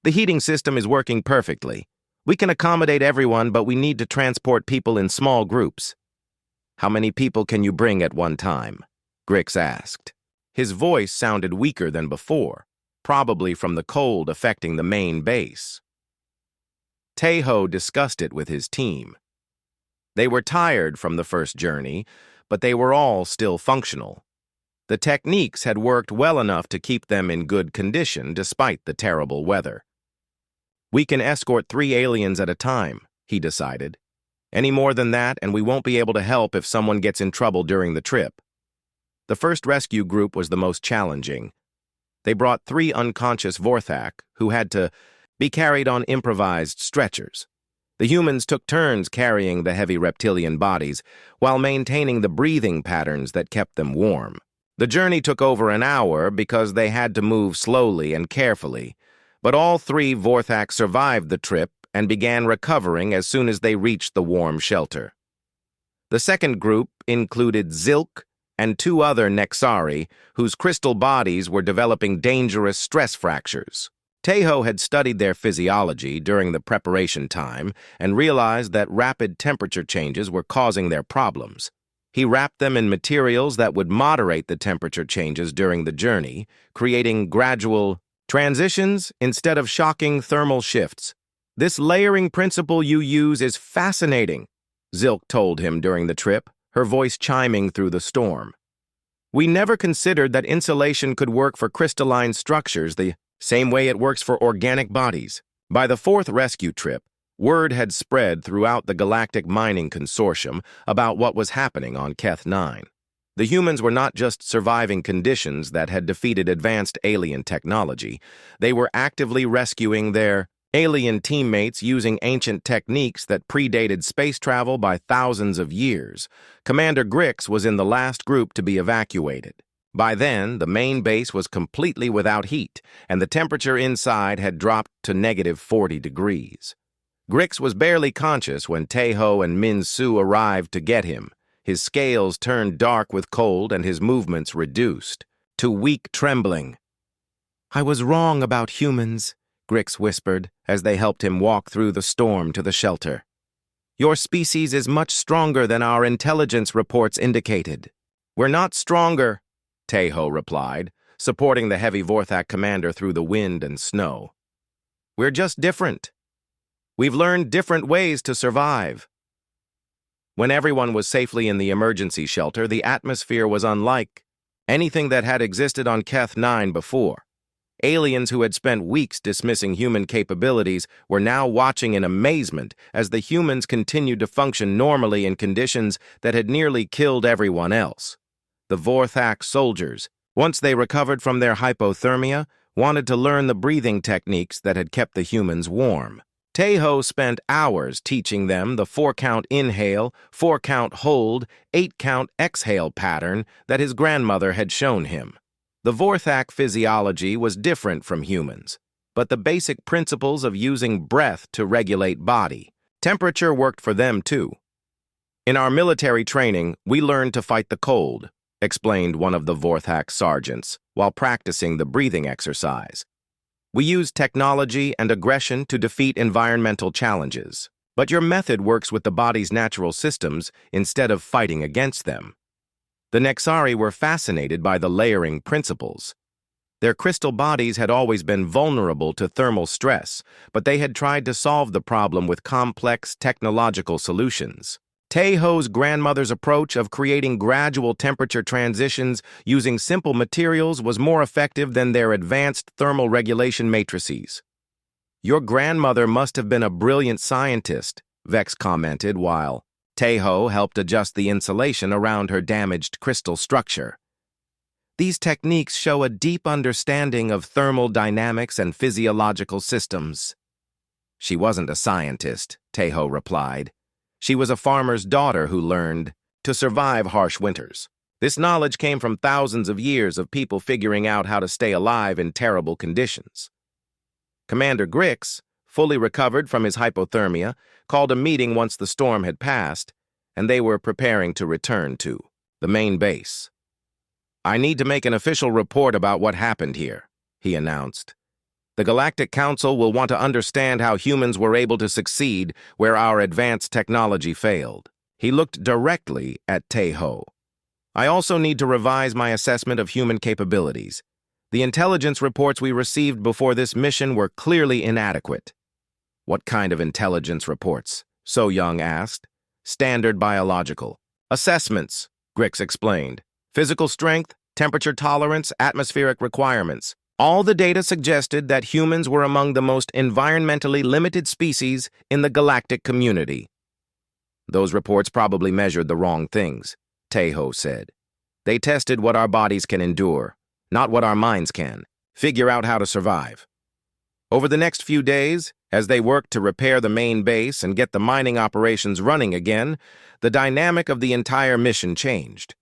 "The heating system is working perfectly. We can accommodate everyone, but we need to transport people in small groups." "How many people can you bring at one time?" Grix asked. His voice sounded weaker than before, probably from the cold affecting the main base. Tae-ho discussed it with his team. They were tired from the first journey, but they were all still functional. The techniques had worked well enough to keep them in good condition despite the terrible weather. "We can escort 3 aliens at a time," he decided. "Any more than that, and we won't be able to help if someone gets in trouble during the trip." The first rescue group was the most challenging. They brought 3 unconscious Vorthak, who had to be carried on improvised stretchers. The humans took turns carrying the heavy reptilian bodies, while maintaining the breathing patterns that kept them warm. The journey took over an hour because they had to move slowly and carefully, but all 3 Vorthak survived the trip and began recovering as soon as they reached the warm shelter. The second group included Zilk and 2 other Nexari, whose crystal bodies were developing dangerous stress fractures. Tae-ho had studied their physiology during the preparation time and realized that rapid temperature changes were causing their problems. He wrapped them in materials that would moderate the temperature changes during the journey, creating gradual transitions instead of shocking thermal shifts. "This layering principle you use is fascinating," Zilk told him during the trip, her voice chiming through the storm. "We never considered that insulation could work for crystalline structures the same way it works for organic bodies." By the 4th rescue trip, word had spread throughout the Galactic Mining Consortium about what was happening on Keth 9. The humans were not just surviving conditions that had defeated advanced alien technology. They were actively rescuing their alien teammates using ancient techniques that predated space travel by thousands of years. Commander Grix was in the last group to be evacuated. By then, the main base was completely without heat, and the temperature inside had dropped to -40 degrees. Grix was barely conscious when Tae-ho and Min-soo arrived to get him. His scales turned dark with cold and his movements reduced to weak trembling. "I was wrong about humans," Grix whispered as they helped him walk through the storm to the shelter. "Your species is much stronger than our intelligence reports indicated." "We're not stronger," Tae-ho replied, supporting the heavy Vorthak commander through the wind and snow. "We're just different. We've learned different ways to survive." When everyone was safely in the emergency shelter, the atmosphere was unlike anything that had existed on Keth 9 before. Aliens who had spent weeks dismissing human capabilities were now watching in amazement as the humans continued to function normally in conditions that had nearly killed everyone else. The Vorthak soldiers, once they recovered from their hypothermia, wanted to learn the breathing techniques that had kept the humans warm. Tae-ho spent hours teaching them the 4-count inhale, 4-count hold, 8-count exhale pattern that his grandmother had shown him. The Vorthak physiology was different from humans, but the basic principles of using breath to regulate body. Temperature worked for them too. "In our military training, we learned to fight the cold," explained one of the Vorthak sergeants while practicing the breathing exercise. "We use technology and aggression to defeat environmental challenges, but your method works with the body's natural systems instead of fighting against them." The Nexari were fascinated by the layering principles. Their crystal bodies had always been vulnerable to thermal stress, but they had tried to solve the problem with complex technological solutions. Taeho's grandmother's approach of creating gradual temperature transitions using simple materials was more effective than their advanced thermal regulation matrices. "Your grandmother must have been a brilliant scientist," Vex commented while Taeho helped adjust the insulation around her damaged crystal structure. "These techniques show a deep understanding of thermal dynamics and physiological systems." "She wasn't a scientist," Taeho replied. "She was a farmer's daughter who learned to survive harsh winters. This knowledge came from thousands of years of people figuring out how to stay alive in terrible conditions." Commander Grix, fully recovered from his hypothermia, called a meeting once the storm had passed, and they were preparing to return to the main base. "I need to make an official report about what happened here," he announced. "The Galactic Council will want to understand how humans were able to succeed where our advanced technology failed." He looked directly at Taeho. "I also need to revise my assessment of human capabilities. The intelligence reports we received before this mission were clearly inadequate." "What kind of intelligence reports?" So Young asked. "Standard biological assessments," Grix explained. "Physical strength, temperature tolerance, atmospheric requirements. All the data suggested that humans were among the most environmentally limited species in the galactic community." "Those reports probably measured the wrong things," Taeho said. "They tested what our bodies can endure, not what our minds can. Figure out how to survive." Over the next few days, as they worked to repair the main base and get the mining operations running again, the dynamic of the entire mission changed.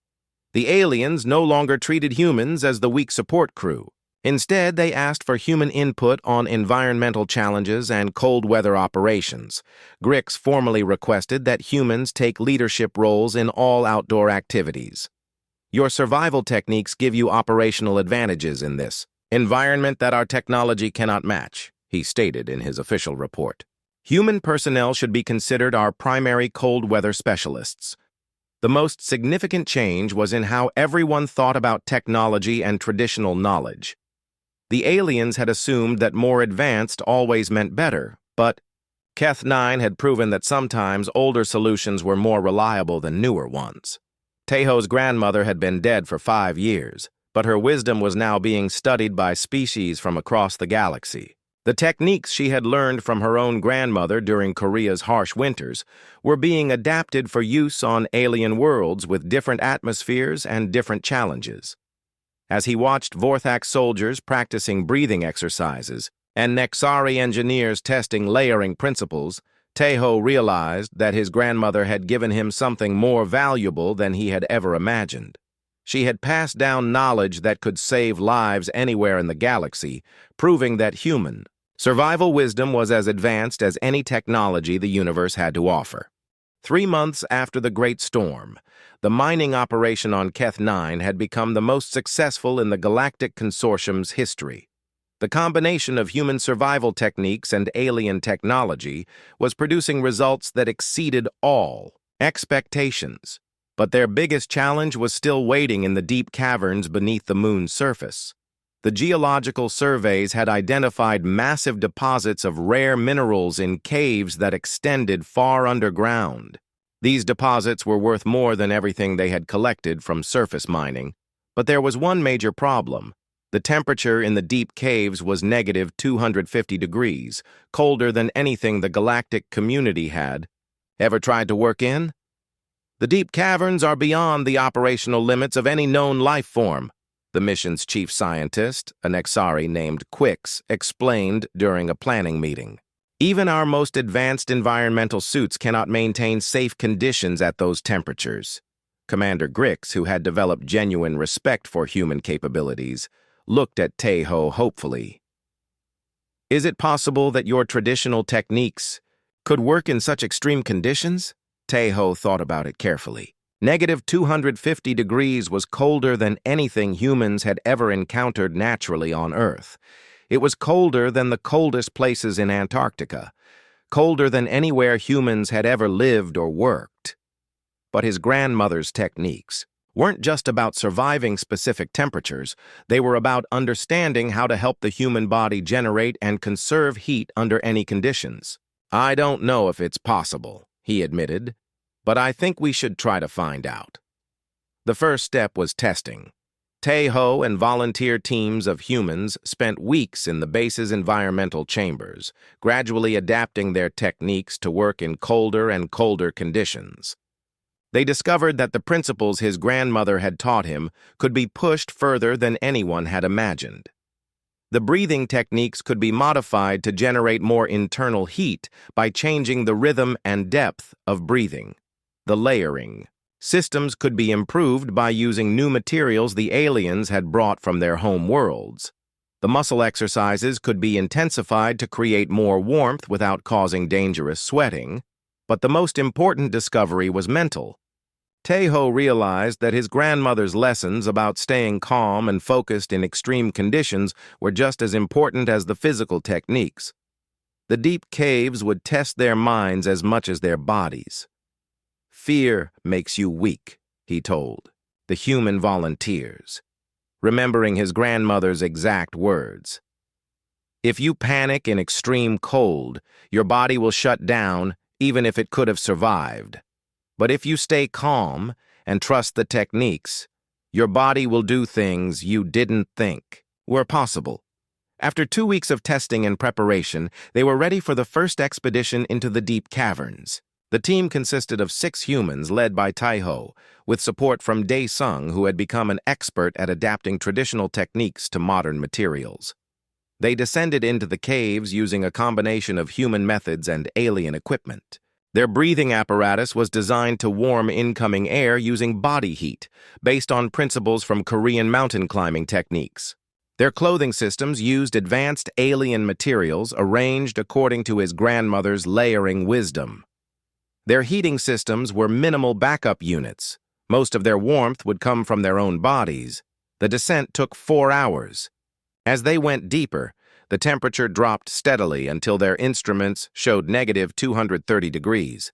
The aliens no longer treated humans as the weak support crew. Instead, they asked for human input on environmental challenges and cold weather operations. Grix formally requested that humans take leadership roles in all outdoor activities. "Your survival techniques give you operational advantages in this environment that our technology cannot match," he stated in his official report. "Human personnel should be considered our primary cold weather specialists." The most significant change was in how everyone thought about technology and traditional knowledge. The aliens had assumed that more advanced always meant better, but Keth 9 had proven that sometimes older solutions were more reliable than newer ones. Taeho's grandmother had been dead for 5 years, but her wisdom was now being studied by species from across the galaxy. The techniques she had learned from her own grandmother during Korea's harsh winters were being adapted for use on alien worlds with different atmospheres and different challenges. As he watched Vorthak soldiers practicing breathing exercises and Nexari engineers testing layering principles, Taeho realized that his grandmother had given him something more valuable than he had ever imagined. She had passed down knowledge that could save lives anywhere in the galaxy, proving that human survival wisdom was as advanced as any technology the universe had to offer. 3 months after the Great Storm, the mining operation on Keth 9 had become the most successful in the Galactic Consortium's history. The combination of human survival techniques and alien technology was producing results that exceeded all expectations. But their biggest challenge was still waiting in the deep caverns beneath the moon's surface. The geological surveys had identified massive deposits of rare minerals in caves that extended far underground. These deposits were worth more than everything they had collected from surface mining. But there was one major problem. The temperature in the deep caves was negative 250 degrees, colder than anything the galactic community had ever tried to work in. "The deep caverns are beyond the operational limits of any known life form," the mission's chief scientist, a Nexari named Quix, explained during a planning meeting. "Even our most advanced environmental suits cannot maintain safe conditions at those temperatures." Commander Grix, who had developed genuine respect for human capabilities, looked at Taeho hopefully. "Is it possible that your traditional techniques could work in such extreme conditions?" Taeho thought about it carefully. Negative 250 degrees was colder than anything humans had ever encountered naturally on Earth. It was colder than the coldest places in Antarctica, colder than anywhere humans had ever lived or worked. But his grandmother's techniques weren't just about surviving specific temperatures, they were about understanding how to help the human body generate and conserve heat under any conditions. "I don't know if it's possible," he admitted, "but I think we should try to find out." The first step was testing. Tae-ho and volunteer teams of humans spent weeks in the base's environmental chambers, gradually adapting their techniques to work in colder and colder conditions. They discovered that the principles his grandmother had taught him could be pushed further than anyone had imagined. The breathing techniques could be modified to generate more internal heat by changing the rhythm and depth of breathing. The layering systems could be improved by using new materials the aliens had brought from their home worlds. The muscle exercises could be intensified to create more warmth without causing dangerous sweating. But the most important discovery was mental. Tae-ho realized that his grandmother's lessons about staying calm and focused in extreme conditions were just as important as the physical techniques. The deep caves would test their minds as much as their bodies. "Fear makes you weak," he told the human volunteers, remembering his grandmother's exact words. "If you panic in extreme cold, your body will shut down even if it could have survived. But if you stay calm and trust the techniques, your body will do things you didn't think were possible." After 2 weeks of testing and preparation, they were ready for the first expedition into the deep caverns. The team consisted of 6 humans led by Tae-ho, with support from Dae-sung, who had become an expert at adapting traditional techniques to modern materials. They descended into the caves using a combination of human methods and alien equipment. Their breathing apparatus was designed to warm incoming air using body heat, based on principles from Korean mountain climbing techniques. Their clothing systems used advanced alien materials arranged according to his grandmother's layering wisdom. Their heating systems were minimal backup units. Most of their warmth would come from their own bodies. The descent took 4 hours. As they went deeper, the temperature dropped steadily until their instruments showed negative 230 degrees.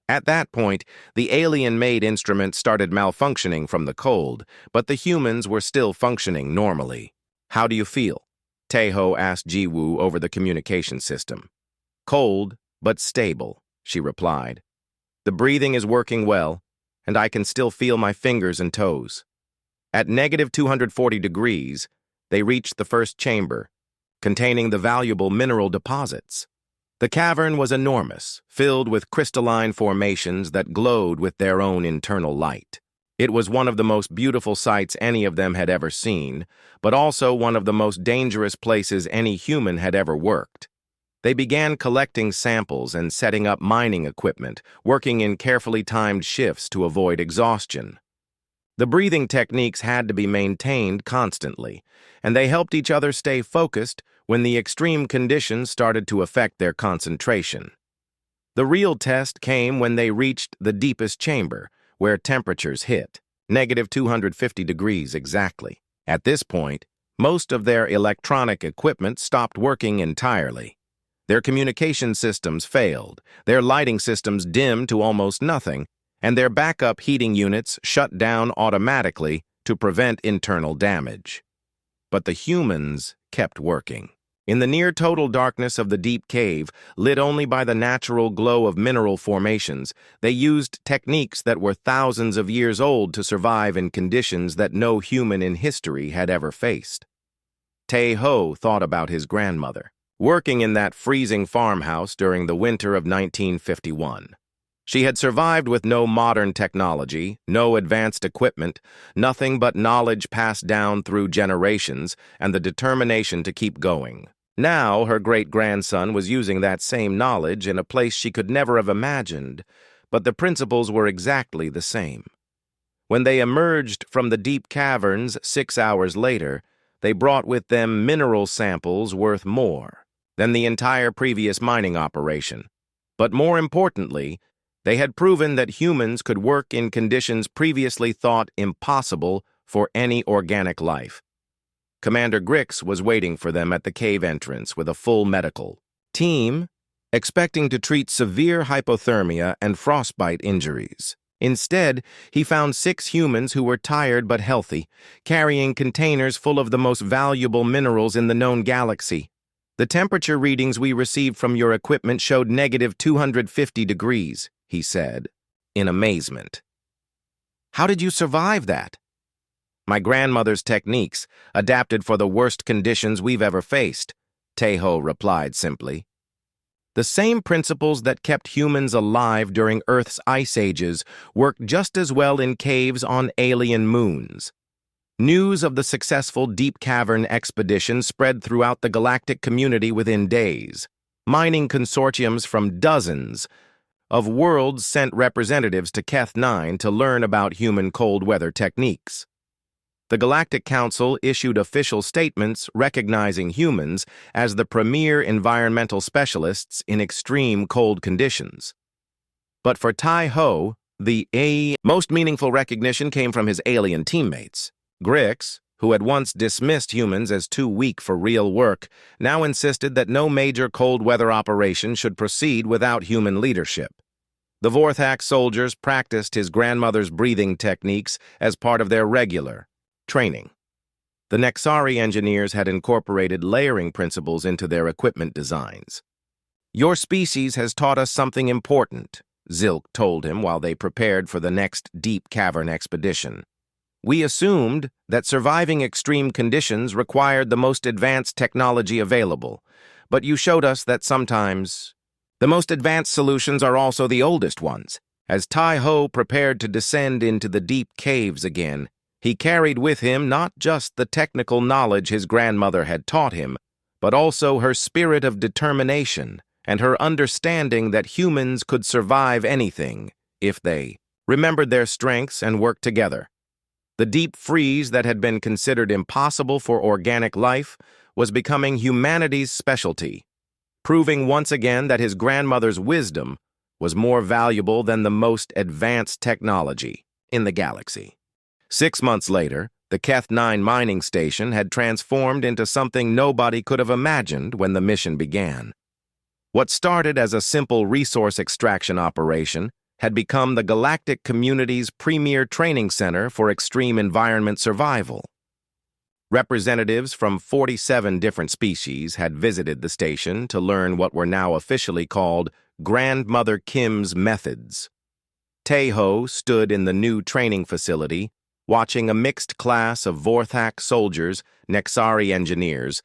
At that point, the alien-made instruments started malfunctioning from the cold, but the humans were still functioning normally. "How do you feel?" Tae-ho asked Ji-woo over the communication system. "Cold, but stable," she replied. "The breathing is working well, and I can still feel my fingers and toes." At negative 240 degrees, they reached the first chamber, containing the valuable mineral deposits. The cavern was enormous, filled with crystalline formations that glowed with their own internal light. It was one of the most beautiful sights any of them had ever seen, but also one of the most dangerous places any human had ever worked. They began collecting samples and setting up mining equipment, working in carefully timed shifts to avoid exhaustion. The breathing techniques had to be maintained constantly, and they helped each other stay focused when the extreme conditions started to affect their concentration. The real test came when they reached the deepest chamber, where temperatures hit negative 250 degrees exactly. At this point, most of their electronic equipment stopped working entirely. Their communication systems failed, their lighting systems dimmed to almost nothing, and their backup heating units shut down automatically to prevent internal damage. But the humans kept working. In the near-total darkness of the deep cave, lit only by the natural glow of mineral formations, they used techniques that were thousands of years old to survive in conditions that no human in history had ever faced. Tae-ho thought about his grandmother, working in that freezing farmhouse during the winter of 1951. She had survived with no modern technology, no advanced equipment, nothing but knowledge passed down through generations and the determination to keep going. Now her great-grandson was using that same knowledge in a place she could never have imagined, but the principles were exactly the same. When they emerged from the deep caverns 6 hours later, they brought with them mineral samples worth more than the entire previous mining operation. But more importantly, they had proven that humans could work in conditions previously thought impossible for any organic life. Commander Grix was waiting for them at the cave entrance with a full medical team, expecting to treat severe hypothermia and frostbite injuries. Instead, he found 6 humans who were tired but healthy, carrying containers full of the most valuable minerals in the known galaxy. The temperature readings we received from your equipment showed negative 250 degrees, he said, in amazement. How did you survive that? My grandmother's techniques, adapted for the worst conditions we've ever faced, Tejo replied simply. The same principles that kept humans alive during Earth's ice ages work just as well in caves on alien moons. News of the successful deep cavern expedition spread throughout the galactic community within days. Mining consortiums from dozens of worlds sent representatives to Keth 9 to learn about human cold weather techniques. The Galactic Council issued official statements recognizing humans as the premier environmental specialists in extreme cold conditions. But for Tai Ho, the most meaningful recognition came from his alien teammates. Grix, who had once dismissed humans as too weak for real work, now insisted that no major cold weather operation should proceed without human leadership. The Vorthak soldiers practiced his grandmother's breathing techniques as part of their regular training. The Nexari engineers had incorporated layering principles into their equipment designs. Your species has taught us something important, Zilk told him while they prepared for the next deep cavern expedition. We assumed that surviving extreme conditions required the most advanced technology available, but you showed us that sometimes the most advanced solutions are also the oldest ones. As Tai Ho prepared to descend into the deep caves again, he carried with him not just the technical knowledge his grandmother had taught him, but also her spirit of determination and her understanding that humans could survive anything if they remembered their strengths and worked together. The deep freeze that had been considered impossible for organic life was becoming humanity's specialty, proving once again that his grandmother's wisdom was more valuable than the most advanced technology in the galaxy. 6 months later, the Keth 9 mining station had transformed into something nobody could have imagined when the mission began. What started as a simple resource extraction operation had become the galactic community's premier training center for extreme environment survival. Representatives from 47 different species had visited the station to learn what were now officially called Grandmother Kim's methods. Tejo stood in the new training facility, watching a mixed class of Vorthak soldiers, Nexari engineers,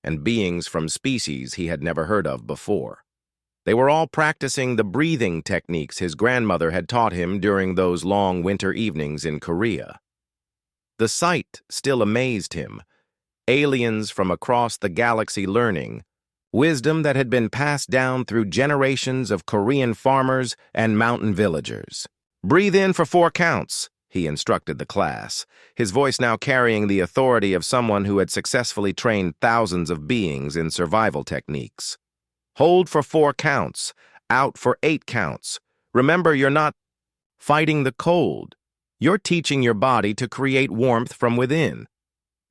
and beings from species he had never heard of before. They were all practicing the breathing techniques his grandmother had taught him during those long winter evenings in Korea. The sight still amazed him. Aliens from across the galaxy learning, wisdom that had been passed down through generations of Korean farmers and mountain villagers. Breathe in for 4 counts, he instructed the class, his voice now carrying the authority of someone who had successfully trained thousands of beings in survival techniques. Hold for 4 counts, out for 8 counts. Remember, you're not fighting the cold. You're teaching your body to create warmth from within.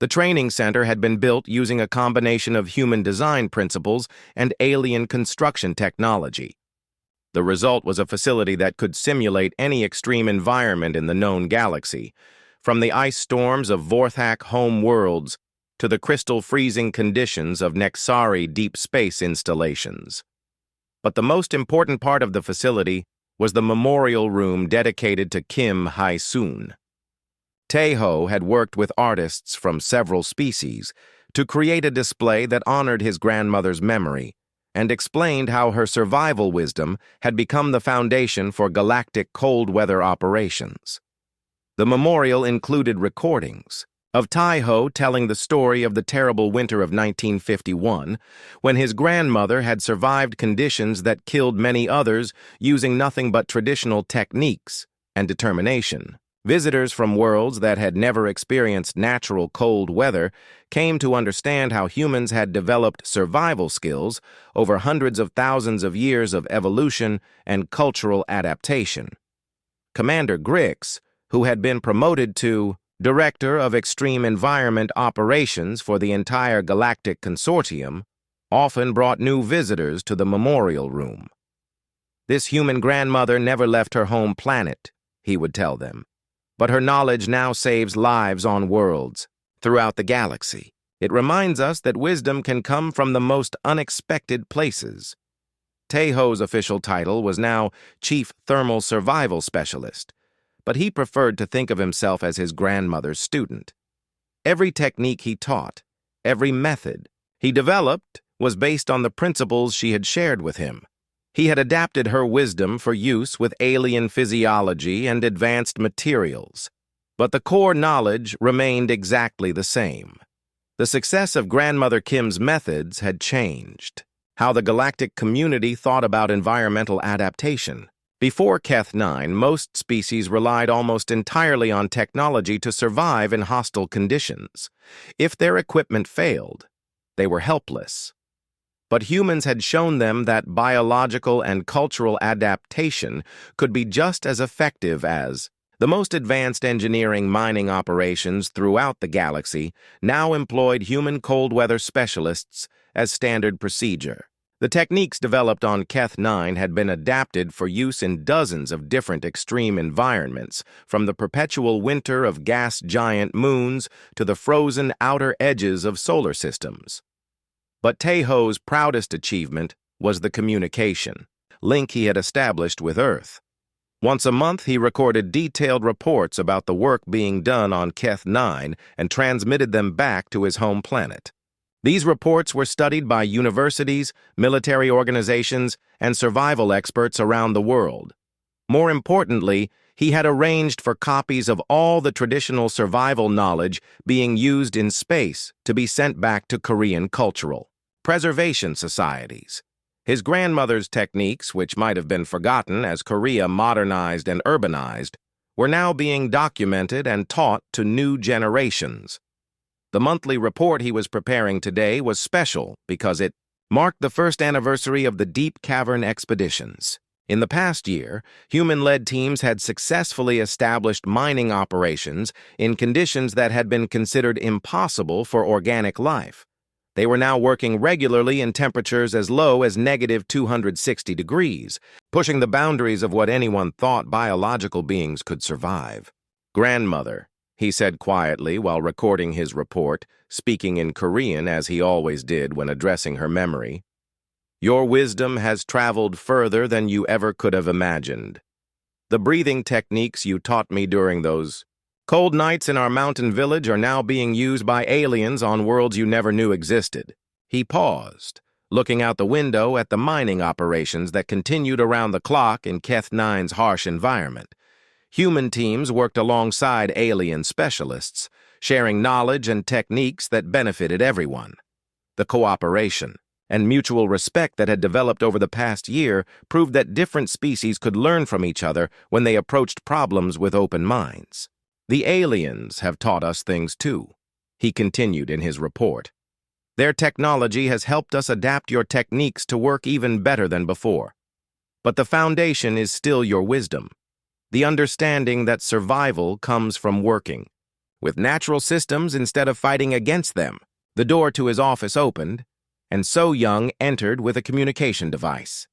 The training center had been built using a combination of human design principles and alien construction technology. The result was a facility that could simulate any extreme environment in the known galaxy, from the ice storms of Vorthak home worlds to the crystal freezing conditions of Nexari deep space installations. But the most important part of the facility was the memorial room dedicated to Kim Hai-soon. Tejo had worked with artists from several species to create a display that honored his grandmother's memory and explained how her survival wisdom had become the foundation for galactic cold weather operations. The memorial included recordings of Tejo telling the story of the terrible winter of 1951, when his grandmother had survived conditions that killed many others using nothing but traditional techniques and determination. Visitors from worlds that had never experienced natural cold weather came to understand how humans had developed survival skills over hundreds of thousands of years of evolution and cultural adaptation. Commander Grix, who had been promoted to Director of Extreme Environment Operations for the entire Galactic Consortium, often brought new visitors to the memorial room. This human grandmother never left her home planet, he would tell them. But her knowledge now saves lives on worlds throughout the galaxy. It reminds us that wisdom can come from the most unexpected places. Taeho's official title was now Chief Thermal Survival Specialist, but he preferred to think of himself as his grandmother's student. Every technique he taught, every method he developed was based on the principles she had shared with him. He had adapted her wisdom for use with alien physiology and advanced materials, but the core knowledge remained exactly the same. The success of Grandmother Kim's methods had changed how the galactic community thought about environmental adaptation. Before Keth-9, most species relied almost entirely on technology to survive in hostile conditions. If their equipment failed, they were helpless. But humans had shown them that biological and cultural adaptation could be just as effective as the most advanced engineering mining operations throughout the galaxy now employed human cold-weather specialists as standard procedure. The techniques developed on Keth-9 had been adapted for use in dozens of different extreme environments, from the perpetual winter of gas giant moons to the frozen outer edges of solar systems. But Taeho's proudest achievement was the communication link he had established with Earth. Once a month, he recorded detailed reports about the work being done on Keth-9 and transmitted them back to his home planet. These reports were studied by universities, military organizations, and survival experts around the world. More importantly, he had arranged for copies of all the traditional survival knowledge being used in space to be sent back to Korean cultural preservation societies. His grandmother's techniques, which might have been forgotten as Korea modernized and urbanized, were now being documented and taught to new generations. The monthly report he was preparing today was special because it marked the first anniversary of the Deep Cavern expeditions. In the past year, human-led teams had successfully established mining operations in conditions that had been considered impossible for organic life. They were now working regularly in temperatures as low as -260 degrees, pushing the boundaries of what anyone thought biological beings could survive. "Grandmother," he said quietly while recording his report, speaking in Korean as he always did when addressing her memory. "Your wisdom has traveled further than you ever could have imagined. The breathing techniques you taught me during those cold nights in our mountain village are now being used by aliens on worlds you never knew existed." He paused, looking out the window at the mining operations that continued around the clock in Keth-9's harsh environment. Human teams worked alongside alien specialists, sharing knowledge and techniques that benefited everyone. The cooperation and mutual respect that had developed over the past year proved that different species could learn from each other when they approached problems with open minds. "The aliens have taught us things too," he continued in his report. "Their technology has helped us adapt your techniques to work even better than before. But the foundation is still your wisdom. The understanding that survival comes from working with natural systems instead of fighting against them." The door to his office opened, and So Young entered with a communication device.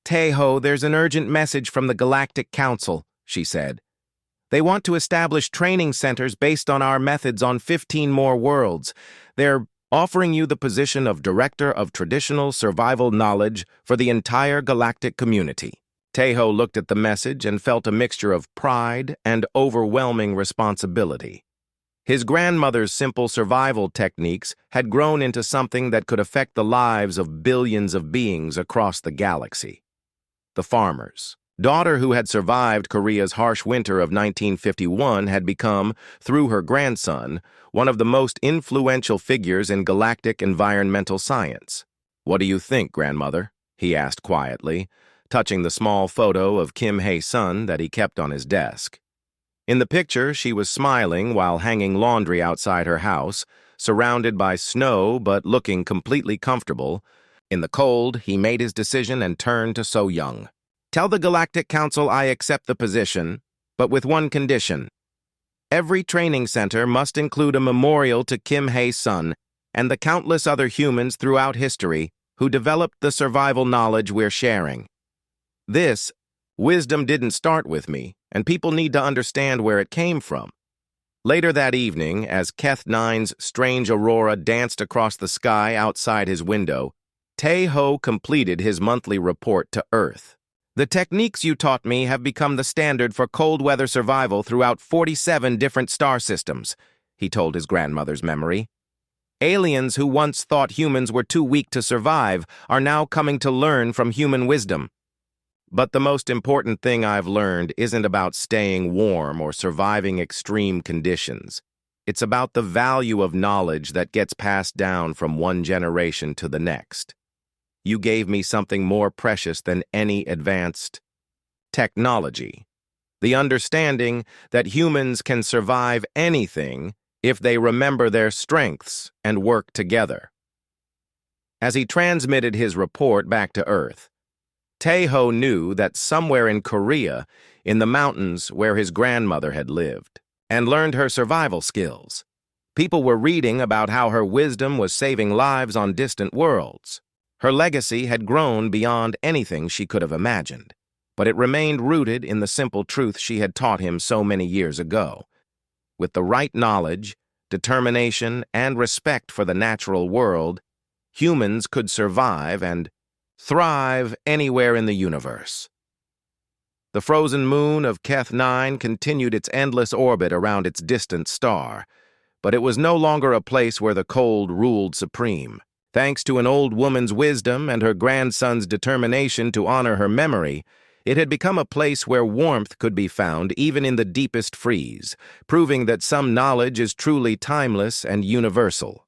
"Taeho, there's an urgent message from the Galactic Council," she said. "They want to establish training centers based on our methods on 15 more worlds. They're offering you the position of Director of Traditional Survival Knowledge for the entire galactic community." Taeho looked at the message and felt a mixture of pride and overwhelming responsibility. His grandmother's simple survival techniques had grown into something that could affect the lives of billions of beings across the galaxy. The farmer's daughter, who had survived Korea's harsh winter of 1951, had become, through her grandson, one of the most influential figures in galactic environmental science. "What do you think, grandmother?" he asked quietly, touching the small photo of Kim Hae-sun that he kept on his desk. In the picture, she was smiling while hanging laundry outside her house, surrounded by snow but looking completely comfortable. In the cold, he made his decision and turned to So Young. "Tell the Galactic Council I accept the position, but with one condition. Every training center must include a memorial to Kim Hae-sun and the countless other humans throughout history who developed the survival knowledge we're sharing. This wisdom didn't start with me. and people need to understand where it came from. Later that evening, as Keth Nine's strange aurora danced across the sky outside his window, Tae-ho completed his monthly report to Earth. "The techniques you taught me have become the standard for cold weather survival throughout 47 different star systems," he told his grandmother's memory. "Aliens who once thought humans were too weak to survive are now coming to learn from human wisdom. But the most important thing I've learned isn't about staying warm or surviving extreme conditions. It's about the value of knowledge that gets passed down from one generation to the next. You gave me something more precious than any advanced technology. The understanding that humans can survive anything if they remember their strengths and work together." As he transmitted his report back to Earth, Tae-ho knew that somewhere in Korea, in the mountains where his grandmother had lived, and learned her survival skills, people were reading about how her wisdom was saving lives on distant worlds. Her legacy had grown beyond anything she could have imagined, but it remained rooted in the simple truth she had taught him so many years ago. With the right knowledge, determination, and respect for the natural world, humans could survive and thrive anywhere in the universe. The frozen moon of Keth 9 continued its endless orbit around its distant star, but it was no longer a place where the cold ruled supreme. Thanks to an old woman's wisdom and her grandson's determination to honor her memory, it had become a place where warmth could be found even in the deepest freeze, proving that some knowledge is truly timeless and universal.